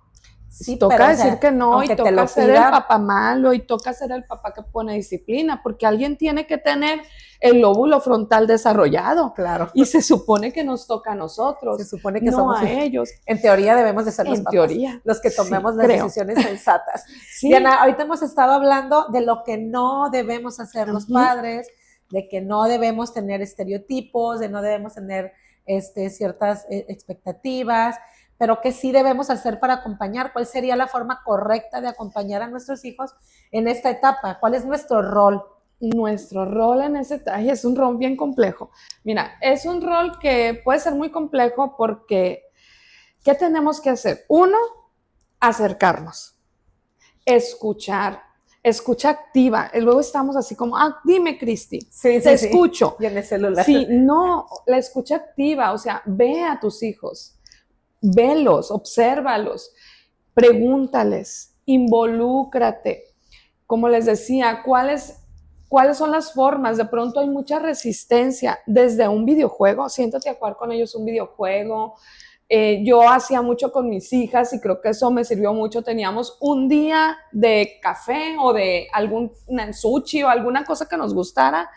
Sí, toca pero, o decir sea, que no, y aunque te toca lo ser el pida, papá malo, y toca ser el papá que pone disciplina, porque alguien tiene que tener el lóbulo frontal desarrollado, claro, y se supone que nos toca a se nosotros, supone que no somos, a ellos, en teoría debemos de ser los en papás, teoría. los que Sí, tomemos las creo. decisiones sensatas. Sí. Diana, ahorita hemos estado hablando de lo que no debemos hacer los Ujú. padres, de que no debemos tener estereotipos, de no debemos tener ciertas expectativas, pero que sí debemos hacer para acompañar. ¿Cuál sería la forma correcta de acompañar a nuestros hijos en esta etapa? ¿Cuál es nuestro rol? Nuestro rol en ese ay, es un rol bien complejo. Mira, es un rol que puede ser muy complejo porque ¿qué tenemos que hacer? Uno, acercarnos, escuchar, escucha activa. Y luego estamos así como, dime, Cristi, Sí, te sí, sí. escucho. Y en el celular. Sí, no, la escucha activa, o sea, ve a tus hijos, velos, obsérvalos, pregúntales, involúcrate. Como les decía, ¿cuáles son las formas? De pronto hay mucha resistencia desde un videojuego, siéntate a jugar con ellos un videojuego. Yo hacía mucho con mis hijas y creo que eso me sirvió mucho. Teníamos un día de café o de algún sushi o alguna cosa que nos gustara,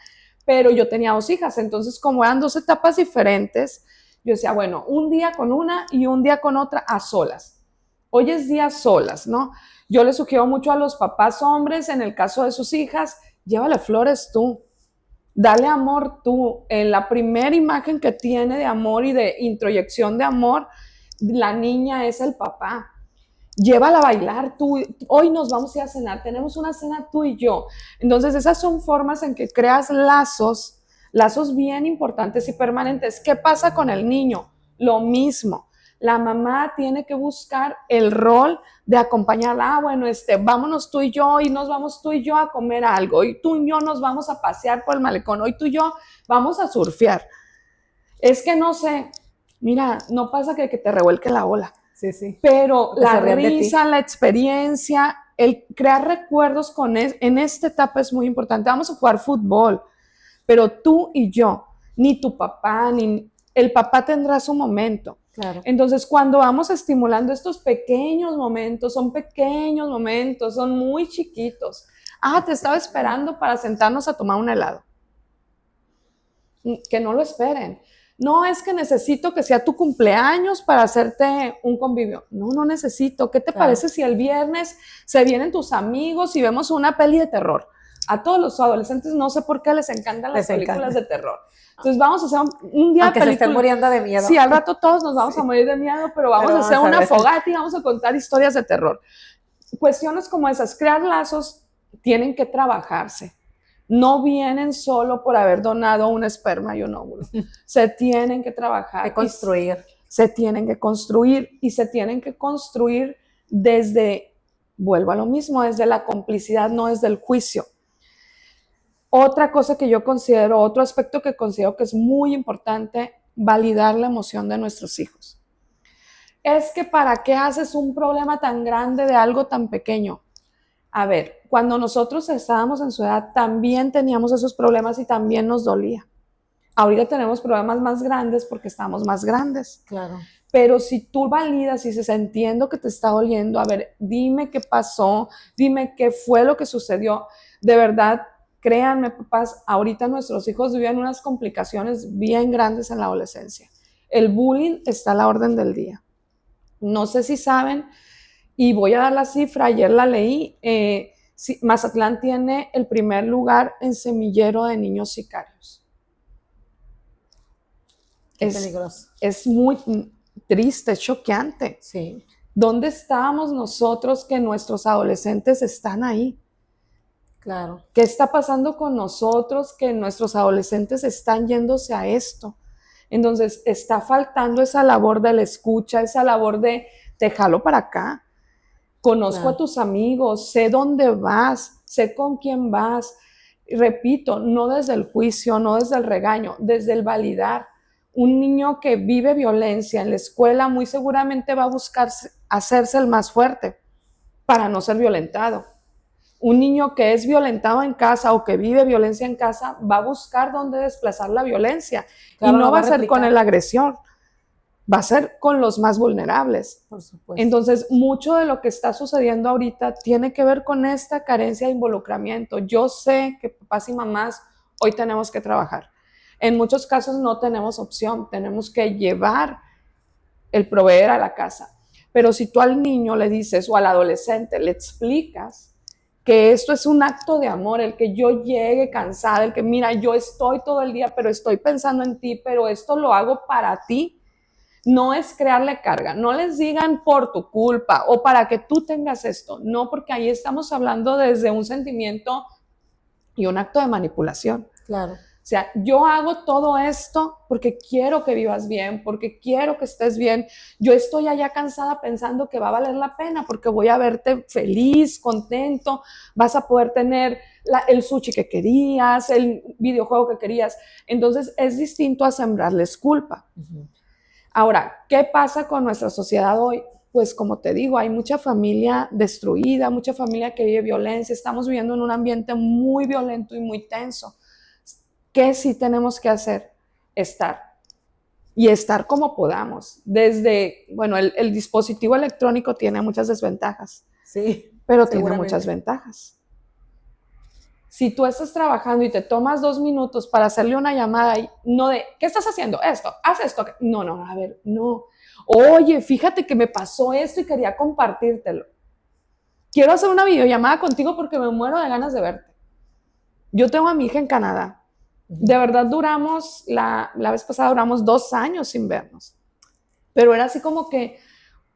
pero yo tenía 2 hijas, entonces como eran 2 etapas diferentes, yo decía, bueno, un día con una y un día con otra a solas. Hoy es día solas, ¿no? Yo le sugiero mucho a los papás hombres, en el caso de sus hijas, llévale flores tú, dale amor tú. En la primera imagen que tiene de amor y de introyección de amor, la niña es el papá. Llévala a bailar tú, hoy nos vamos a ir a cenar, tenemos una cena tú y yo. Entonces esas son formas en que creas lazos bien importantes y permanentes. ¿Qué pasa con el niño? Lo mismo. La mamá tiene que buscar el rol de acompañarla. Bueno, vámonos tú y yo, y nos vamos tú y yo a comer algo, y tú y yo nos vamos a pasear por el malecón, hoy tú y yo vamos a surfear. Es que no sé, mira, no pasa que te revuelque la ola. Sí, sí. Pero Porque la risa, la experiencia, el crear recuerdos en esta etapa es muy importante. Vamos a jugar fútbol, pero tú y yo, ni tu papá, ni el papá tendrá su momento. Claro. Entonces, cuando vamos estimulando estos pequeños momentos, son muy chiquitos. Te estaba esperando para sentarnos a tomar un helado. Que no lo esperen. No es que necesito que sea tu cumpleaños para hacerte un convivio. No necesito. ¿Qué te parece si el viernes se vienen tus amigos y vemos una peli de terror? A todos los adolescentes no sé por qué les encantan las películas de terror. Entonces vamos a hacer un día aunque de película. Se estén muriendo de miedo. Sí, al rato todos nos vamos a morir de miedo, pero vamos a hacer una fogata y vamos a contar historias de terror. Cuestiones como esas, crear lazos, tienen que trabajarse. No vienen solo por haber donado un esperma y un óvulo. Se tienen que trabajar. Que construir. Se tienen que construir, y se tienen que construir desde, vuelvo a lo mismo, desde la complicidad, no desde el juicio. Otra cosa que yo considero, otro aspecto que considero que es muy importante, validar la emoción de nuestros hijos. Es que ¿para qué haces un problema tan grande de algo tan pequeño? A ver, cuando nosotros estábamos en su edad, también teníamos esos problemas y también nos dolía. Ahorita tenemos problemas más grandes porque estamos más grandes. Claro. Pero si tú validas y dices, entiendo que te está doliendo, a ver, dime qué pasó, dime qué fue lo que sucedió. De verdad, créanme, papás, ahorita nuestros hijos viven unas complicaciones bien grandes en la adolescencia. El bullying está a la orden del día. No sé si saben, y voy a dar la cifra, ayer la leí, Mazatlán tiene el primer lugar en semillero de niños sicarios. Qué peligroso. Es muy triste, es choqueante. Sí. ¿Dónde estábamos nosotros que nuestros adolescentes están ahí? Claro. ¿Qué está pasando con nosotros que nuestros adolescentes están yéndose a esto? Entonces, está faltando esa labor de la escucha, esa labor de te jalo para acá. Conozco a tus amigos, sé dónde vas, sé con quién vas. Y repito, no desde el juicio, no desde el regaño, desde el validar. Un niño que vive violencia en la escuela muy seguramente va a buscar hacerse el más fuerte para no ser violentado. Un niño que es violentado en casa o que vive violencia en casa va a buscar dónde desplazar la violencia. Claro, y no va a ser con el agresor. va a ser con los más vulnerables. Por supuesto. Entonces, mucho de lo que está sucediendo ahorita tiene que ver con esta carencia de involucramiento. Yo sé que papás y mamás hoy tenemos que trabajar. En muchos casos no tenemos opción, tenemos que llevar el proveer a la casa. Pero si tú al niño le dices o al adolescente le explicas que esto es un acto de amor, el que yo llegue cansada, el que mira, yo estoy todo el día, pero estoy pensando en ti, pero esto lo hago para ti, no es crearle carga, no les digan por tu culpa o para que tú tengas esto, no, porque ahí estamos hablando desde un sentimiento y un acto de manipulación. Claro. O sea, yo hago todo esto porque quiero que vivas bien, porque quiero que estés bien. Yo estoy allá cansada pensando que va a valer la pena porque voy a verte feliz, contento, vas a poder tener el sushi que querías, el videojuego que querías. Entonces es distinto a sembrarles culpa. Uh-huh. Ahora, ¿qué pasa con nuestra sociedad hoy? Pues como te digo, hay mucha familia destruida, mucha familia que vive violencia, estamos viviendo en un ambiente muy violento y muy tenso. ¿Qué sí tenemos que hacer? Estar como podamos. Desde, bueno, el dispositivo electrónico tiene muchas desventajas, sí, pero tiene muchas ventajas. Si tú estás trabajando y te tomas 2 minutos para hacerle una llamada y no de, ¿qué estás haciendo? Esto, haz esto. No, a ver, no. Oye, fíjate que me pasó esto y quería compartírtelo. Quiero hacer una videollamada contigo porque me muero de ganas de verte. Yo tengo a mi hija en Canadá. De verdad duramos, la vez pasada duramos 2 años sin vernos. Pero era así como que,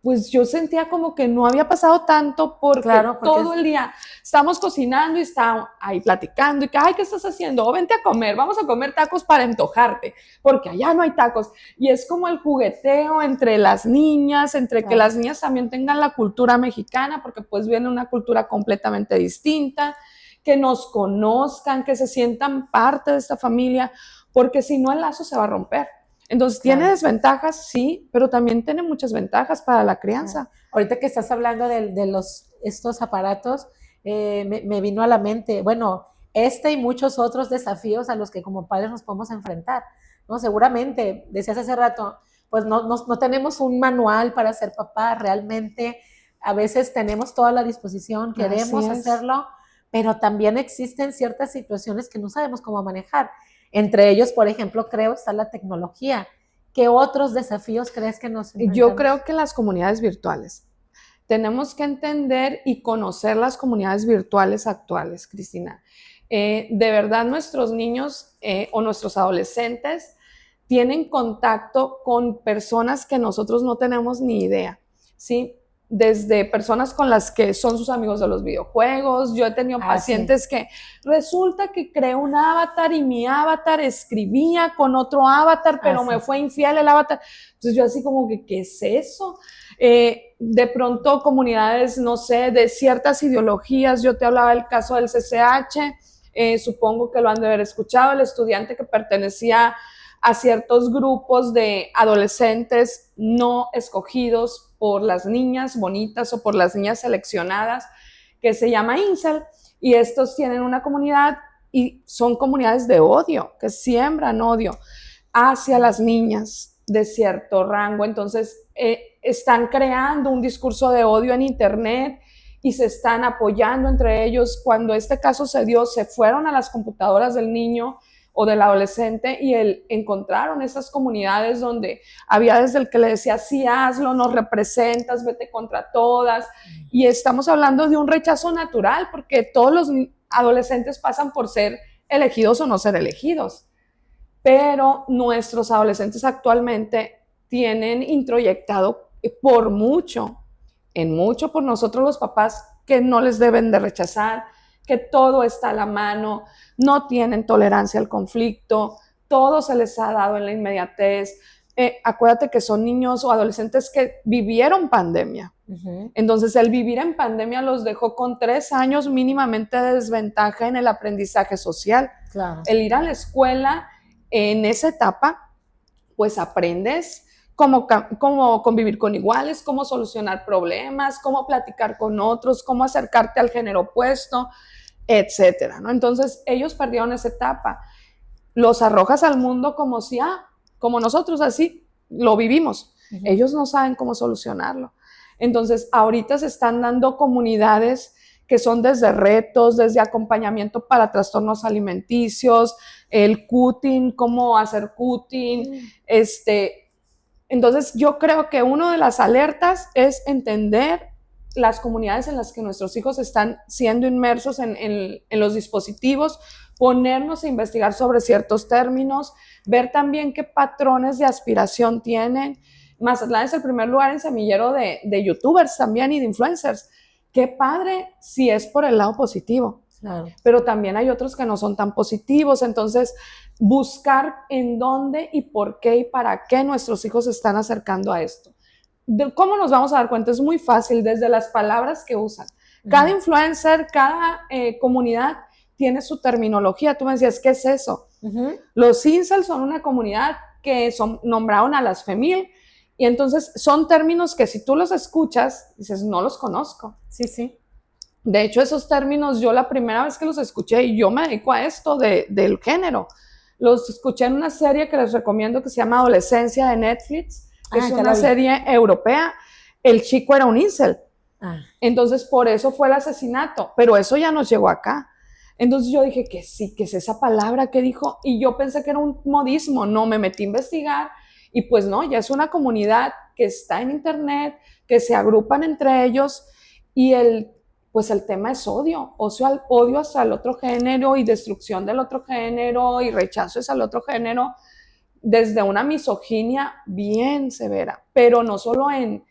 pues yo sentía como que no había pasado tanto porque todo el día estábamos cocinando y estábamos ahí platicando y que, ay, ¿qué estás haciendo? O vente a comer, vamos a comer tacos para antojarte, porque allá no hay tacos. Y es como el jugueteo entre las niñas, entre que las niñas también tengan la cultura mexicana, porque pues viene una cultura completamente distinta, que nos conozcan, que se sientan parte de esta familia, porque si no el lazo se va a romper. Entonces, ¿tiene desventajas? Sí, pero también tiene muchas ventajas para la crianza. Ahorita que estás hablando de estos aparatos, me vino a la mente, bueno, y muchos otros desafíos a los que como padres nos podemos enfrentar, ¿no? Seguramente, decías hace rato, pues no tenemos un manual para ser papá, realmente a veces tenemos toda la disposición, queremos hacerlo, pero también existen ciertas situaciones que no sabemos cómo manejar. Entre ellos, por ejemplo, creo está la tecnología. ¿Qué otros desafíos crees que nos enfrentamos? Yo creo que las comunidades virtuales. Tenemos que entender y conocer las comunidades virtuales actuales, Cristina. De verdad, nuestros niños o nuestros adolescentes tienen contacto con personas que nosotros no tenemos ni idea, ¿sí? Desde personas con las que son sus amigos de los videojuegos. Yo he tenido pacientes que resulta que creé un avatar y mi avatar escribía con otro avatar, pero me fue infiel el avatar. Entonces yo así como que, ¿qué es eso? De pronto comunidades, no sé, de ciertas ideologías. Yo te hablaba del caso del CCH, supongo que lo han de haber escuchado, el estudiante que pertenecía a ciertos grupos de adolescentes no escogidos por las niñas bonitas o por las niñas seleccionadas, que se llama Incel, y estos tienen una comunidad y son comunidades de odio, que siembran odio hacia las niñas de cierto rango. Entonces están creando un discurso de odio en internet y se están apoyando entre ellos. Cuando este caso se dio, se fueron a las computadoras del niño o del adolescente y encontraron esas comunidades donde había desde el que le decía, sí, hazlo, nos representas, vete contra todas. Y estamos hablando de un rechazo natural, porque todos los adolescentes pasan por ser elegidos o no ser elegidos. Pero nuestros adolescentes actualmente tienen introyectado por mucho por nosotros los papás, que no les deben de rechazar, que todo está a la mano, no tienen tolerancia al conflicto, todo se les ha dado en la inmediatez. Acuérdate que son niños o adolescentes que vivieron pandemia. Uh-huh. Entonces, el vivir en pandemia los dejó con 3 años mínimamente de desventaja en el aprendizaje social. Claro. El ir a la escuela en esa etapa, pues aprendes cómo convivir con iguales, cómo solucionar problemas, cómo platicar con otros, cómo acercarte al género opuesto, etcétera, ¿no? Entonces, ellos perdieron esa etapa. Los arrojas al mundo como si, como nosotros así lo vivimos. Ellos no saben cómo solucionarlo. Entonces, ahorita se están dando comunidades que son desde retos, desde acompañamiento para trastornos alimenticios, el cutting, cómo hacer cutting, Entonces, yo creo que una de las alertas es entender las comunidades en las que nuestros hijos están siendo inmersos en los dispositivos, ponernos a investigar sobre ciertos términos, ver también qué patrones de aspiración tienen. Mazatlán es el primer lugar en semillero de youtubers también y de influencers. Qué padre si es por el lado positivo. Claro. Pero también hay otros que no son tan positivos, entonces buscar en dónde y por qué y para qué nuestros hijos se están acercando a esto. ¿Cómo nos vamos a dar cuenta? Es muy fácil, desde las palabras que usan. Cada influencer, cada comunidad tiene su terminología. Tú me decías, ¿qué es eso? Los incels son una comunidad que nombraron a las femil, y entonces son términos que si tú los escuchas, dices, no los conozco. Sí, sí. De hecho, esos términos, yo la primera vez que los escuché, y yo me dedico a esto del género, los escuché en una serie que les recomiendo que se llama Adolescencia de Netflix, que es una serie europea. El chico era un incel. Entonces, por eso fue el asesinato, pero eso ya nos llegó acá. Entonces yo dije que sí, que es esa palabra que dijo, y yo pensé que era un modismo. No, me metí a investigar, y pues no, ya es una comunidad que está en internet, que se agrupan entre ellos, y pues el tema es odio hacia el otro género y destrucción del otro género y rechazo hacia el otro género, desde una misoginia bien severa, pero no solo en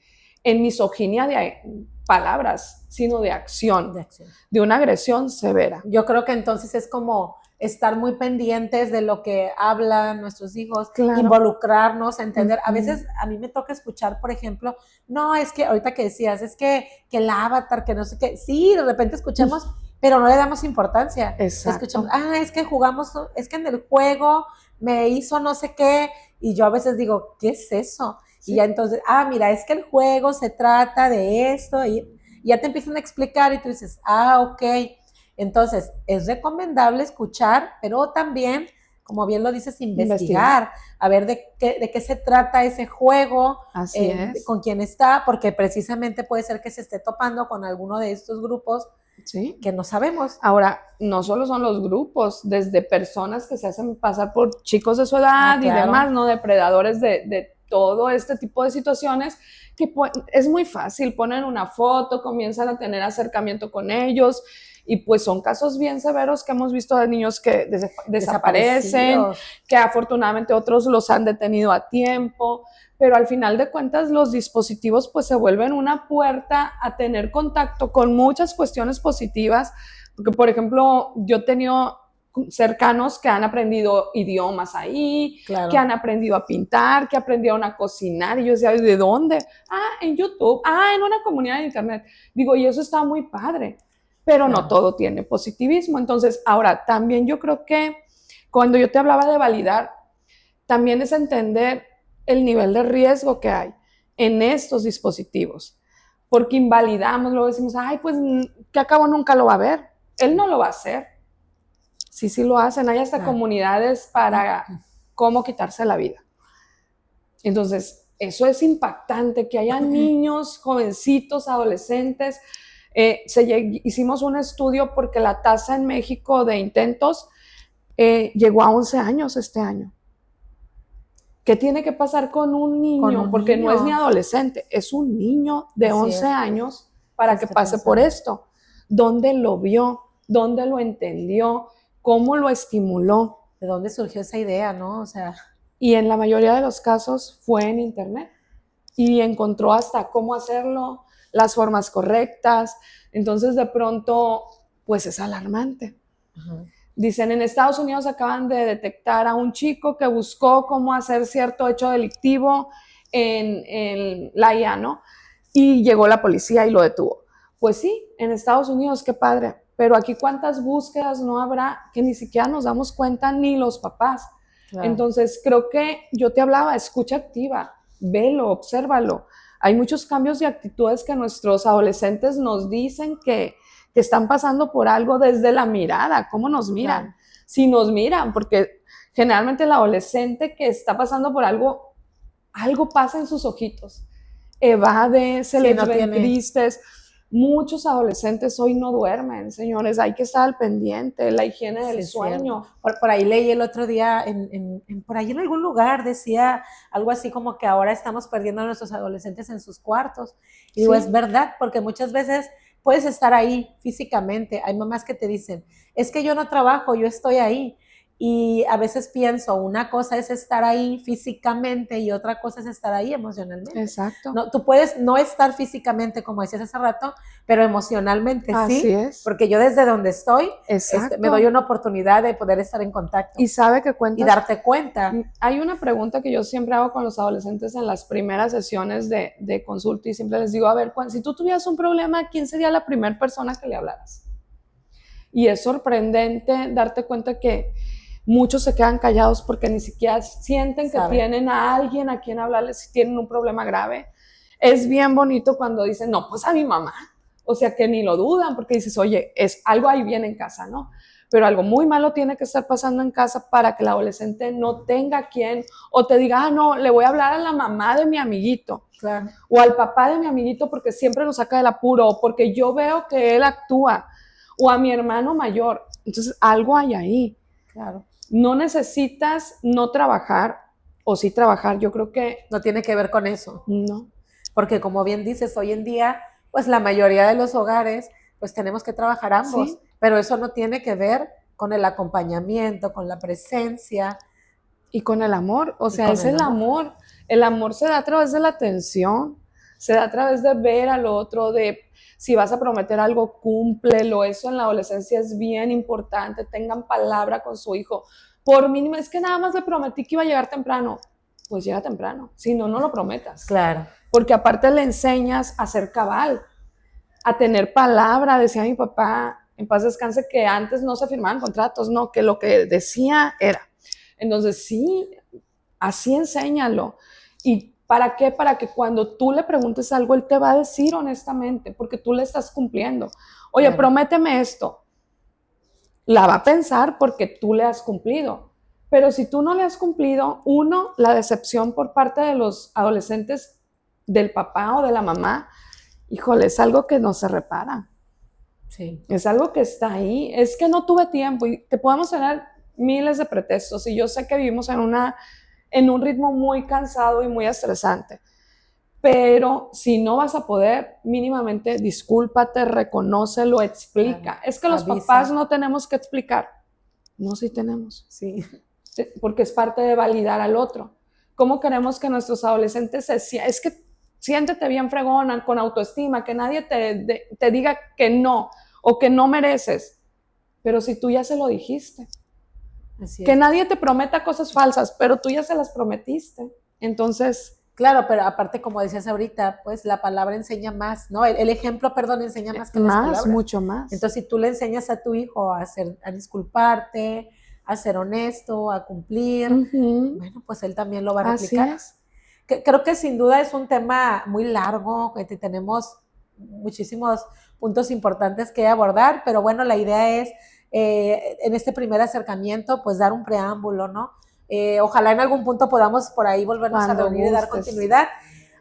misoginia de palabras, sino de acción, de una agresión severa. Yo creo que entonces es como estar muy pendientes de lo que hablan nuestros hijos, claro. Involucrarnos, entender. A veces a mí me toca escuchar, por ejemplo, no, es que ahorita que decías, es que el avatar, que no sé qué, sí, de repente escuchamos, pero no le damos importancia. Exacto. Escuchamos, es que jugamos, es que en el juego me hizo no sé qué, y yo a veces digo, ¿qué es eso? Sí. Y ya entonces, mira, es que el juego se trata de esto, y ya te empiezan a explicar y tú dices, ok. Entonces, es recomendable escuchar, pero también, como bien lo dices, investigar. A ver de qué se trata ese juego, con quién está, porque precisamente puede ser que se esté topando con alguno de estos grupos que no sabemos. Ahora, no solo son los grupos, desde personas que se hacen pasar por chicos de su edad y demás, ¿no? Depredadores de todo este tipo de situaciones, que es muy fácil, ponen una foto, comienzan a tener acercamiento con ellos, y pues son casos bien severos que hemos visto de niños que desaparecen, que afortunadamente otros los han detenido a tiempo, pero al final de cuentas los dispositivos pues se vuelven una puerta a tener contacto con muchas cuestiones positivas, porque por ejemplo yo he tenido cercanos que han aprendido idiomas ahí, claro. Que han aprendido a pintar, que aprendieron a cocinar, y yo decía, ¿de dónde? En YouTube, en una comunidad de internet. Digo, y eso está muy padre, pero no todo tiene positivismo. Entonces, ahora, también yo creo que cuando yo te hablaba de validar, también es entender el nivel de riesgo que hay en estos dispositivos, porque invalidamos, luego decimos, pues que a cabo nunca lo va a ver, él no lo va a hacer. Sí lo hacen, hay hasta comunidades para cómo quitarse la vida. Entonces, eso es impactante, que haya niños, jovencitos, adolescentes. Hicimos un estudio porque la tasa en México de intentos llegó a 11 años este año. ¿Qué tiene que pasar con un niño? Porque no es ni adolescente, es un niño de 11 años para que pase por esto. ¿Dónde lo vio? ¿Dónde lo entendió? ¿Cómo lo estimuló? ¿De dónde surgió esa idea, no? O sea... Y en la mayoría de los casos fue en internet. Y encontró hasta cómo hacerlo, las formas correctas. Entonces, de pronto, pues es alarmante. Dicen, en Estados Unidos acaban de detectar a un chico que buscó cómo hacer cierto hecho delictivo en la IA, ¿no? Y llegó la policía y lo detuvo. Pues sí, en Estados Unidos, qué padre. Pero aquí cuántas búsquedas no habrá que ni siquiera nos damos cuenta ni los papás. Claro. Entonces creo que yo te hablaba, escucha activa, velo, obsérvalo. Hay muchos cambios de actitudes que nuestros adolescentes nos dicen que están pasando por algo desde la mirada, cómo nos miran. Claro. Si nos miran, porque generalmente el adolescente que está pasando por algo algo pasa en sus ojitos. Evade, se les ven tristes. Muchos adolescentes hoy no duermen, señores, hay que estar al pendiente, la higiene del sueño. Por ahí leí el otro día, por ahí en algún lugar decía algo así como que ahora estamos perdiendo a nuestros adolescentes en sus cuartos. Y digo, es verdad, porque muchas veces puedes estar ahí físicamente. Hay mamás que te dicen, es que yo no trabajo, yo estoy ahí. Y a veces pienso, una cosa es estar ahí físicamente y otra cosa es estar ahí emocionalmente. Exacto. No, tú puedes no estar físicamente, como decías hace rato, pero emocionalmente así sí. Es. Porque yo desde donde estoy, me doy una oportunidad de poder estar en contacto. Y sabe que cuentas. Y darte cuenta. Hay una pregunta que yo siempre hago con los adolescentes en las primeras sesiones de consulta y siempre les digo, a ver, si tú tuvieras un problema, ¿quién sería la primera persona que le hablaras? Y es sorprendente darte cuenta que muchos se quedan callados porque ni siquiera sienten que tienen a alguien a quien hablarles si tienen un problema grave. Es bien bonito cuando dicen, no, pues a mi mamá. O sea, que ni lo dudan porque dices, oye, algo ahí bien en casa, ¿no? Pero algo muy malo tiene que estar pasando en casa para que el adolescente no tenga quien, o te diga, no, le voy a hablar a la mamá de mi amiguito, claro, o al papá de mi amiguito porque siempre nos saca del apuro, o porque yo veo que él actúa, o a mi hermano mayor. Entonces, algo hay ahí. Claro. No necesitas no trabajar, o sí trabajar, yo creo que... No tiene que ver con eso. No. Porque como bien dices, hoy en día, pues la mayoría de los hogares, pues tenemos que trabajar ambos, ¿sí? Pero eso no tiene que ver con el acompañamiento, con la presencia. Y con el amor, o sea, es el amor. El amor se da a través de la atención, se da a través de ver al otro, de si vas a prometer algo, cúmplelo. Eso en la adolescencia es bien importante, tengan palabra con su hijo. Por mínimo, es que nada más le prometí que iba a llegar temprano. Pues llega temprano, si no, no lo prometas. Claro. Porque aparte le enseñas a ser cabal, a tener palabra. Decía mi papá, en paz descanse, que antes no se firmaban contratos, no, que lo que decía era. Entonces sí, así enséñalo. ¿Y para qué? Para que cuando tú le preguntes algo, él te va a decir honestamente, porque tú le estás cumpliendo. Oye, claro, prométeme esto. La va a pensar porque tú le has cumplido. Pero si tú no le has cumplido, uno, la decepción por parte de los adolescentes del papá o de la mamá, híjole, es algo que no se repara. Sí. Es algo que está ahí. Es que no tuve tiempo y te podemos tener miles de pretextos. Y yo sé que vivimos en un ritmo muy cansado y muy estresante. Pero si no vas a poder, mínimamente discúlpate, reconócelo, explica. Claro, es que los papás no tenemos que explicar. No, sí tenemos. Sí. Porque es parte de validar al otro. ¿Cómo queremos que nuestros adolescentes es que siéntete bien fregona, con autoestima, que nadie te diga que no o que no mereces? Pero si tú ya se lo dijiste. Así es. Que nadie te prometa cosas falsas, pero tú ya se las prometiste. Entonces... Claro, pero aparte, como decías ahorita, pues la palabra enseña más, ¿no? El ejemplo, perdón, enseña más que las palabras. Mucho más. Entonces, si tú le enseñas a tu hijo a disculparte, a ser honesto, a cumplir, bueno, pues él también lo va a replicar. Así es. Creo que sin duda es un tema muy largo, que tenemos muchísimos puntos importantes que abordar, pero bueno, la idea es, en este primer acercamiento, pues dar un preámbulo, ¿no? Ojalá en algún punto podamos por ahí volvernos a reunir y dar continuidad.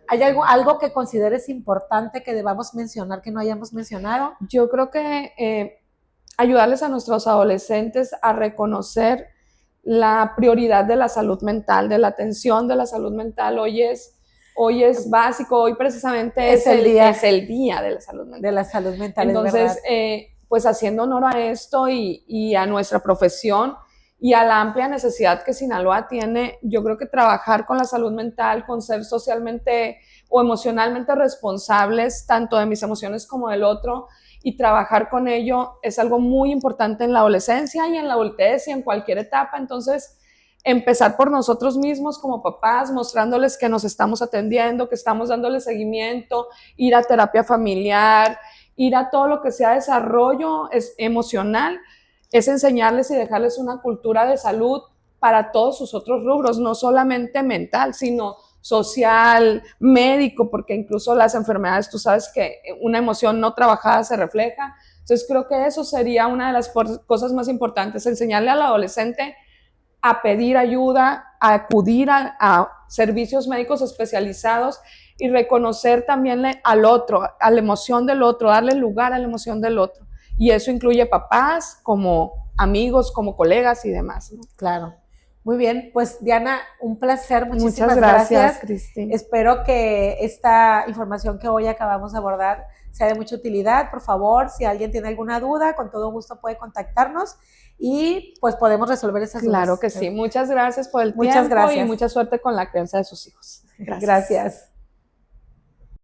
¿Hay algo que consideres importante que debamos mencionar que no hayamos mencionado? Yo creo que ayudarles a nuestros adolescentes a reconocer la prioridad de la salud mental, de la atención de la salud mental. Hoy es básico, hoy precisamente es el día de la salud mental. De la salud mental. Entonces, pues haciendo honor a esto y a nuestra profesión y a la amplia necesidad que Sinaloa tiene, yo creo que trabajar con la salud mental, con ser socialmente o emocionalmente responsables, tanto de mis emociones como del otro, y trabajar con ello es algo muy importante en la adolescencia y en la adultez y en cualquier etapa. Entonces, empezar por nosotros mismos como papás, mostrándoles que nos estamos atendiendo, que estamos dándoles seguimiento, ir a terapia familiar, ir a todo lo que sea desarrollo emocional, es enseñarles y dejarles una cultura de salud para todos sus otros rubros, no solamente mental, sino social, médico, porque incluso las enfermedades, tú sabes que una emoción no trabajada se refleja. Entonces creo que eso sería una de las cosas más importantes, enseñarle al adolescente a pedir ayuda, a acudir a servicios médicos especializados y reconocer también al otro, a la emoción del otro, darle lugar a la emoción del otro. Y eso incluye papás, como amigos, como colegas y demás, ¿no? Claro. Muy bien, pues Diana, un placer, muchísimas Muchas gracias, Cristi. Espero que esta información que hoy acabamos de abordar sea de mucha utilidad. Por favor, si alguien tiene alguna duda, con todo gusto puede contactarnos y pues podemos resolver esas dudas. Claro que sí. Muchas gracias por el Muchas tiempo gracias. y mucha suerte con la crianza de sus hijos. Gracias.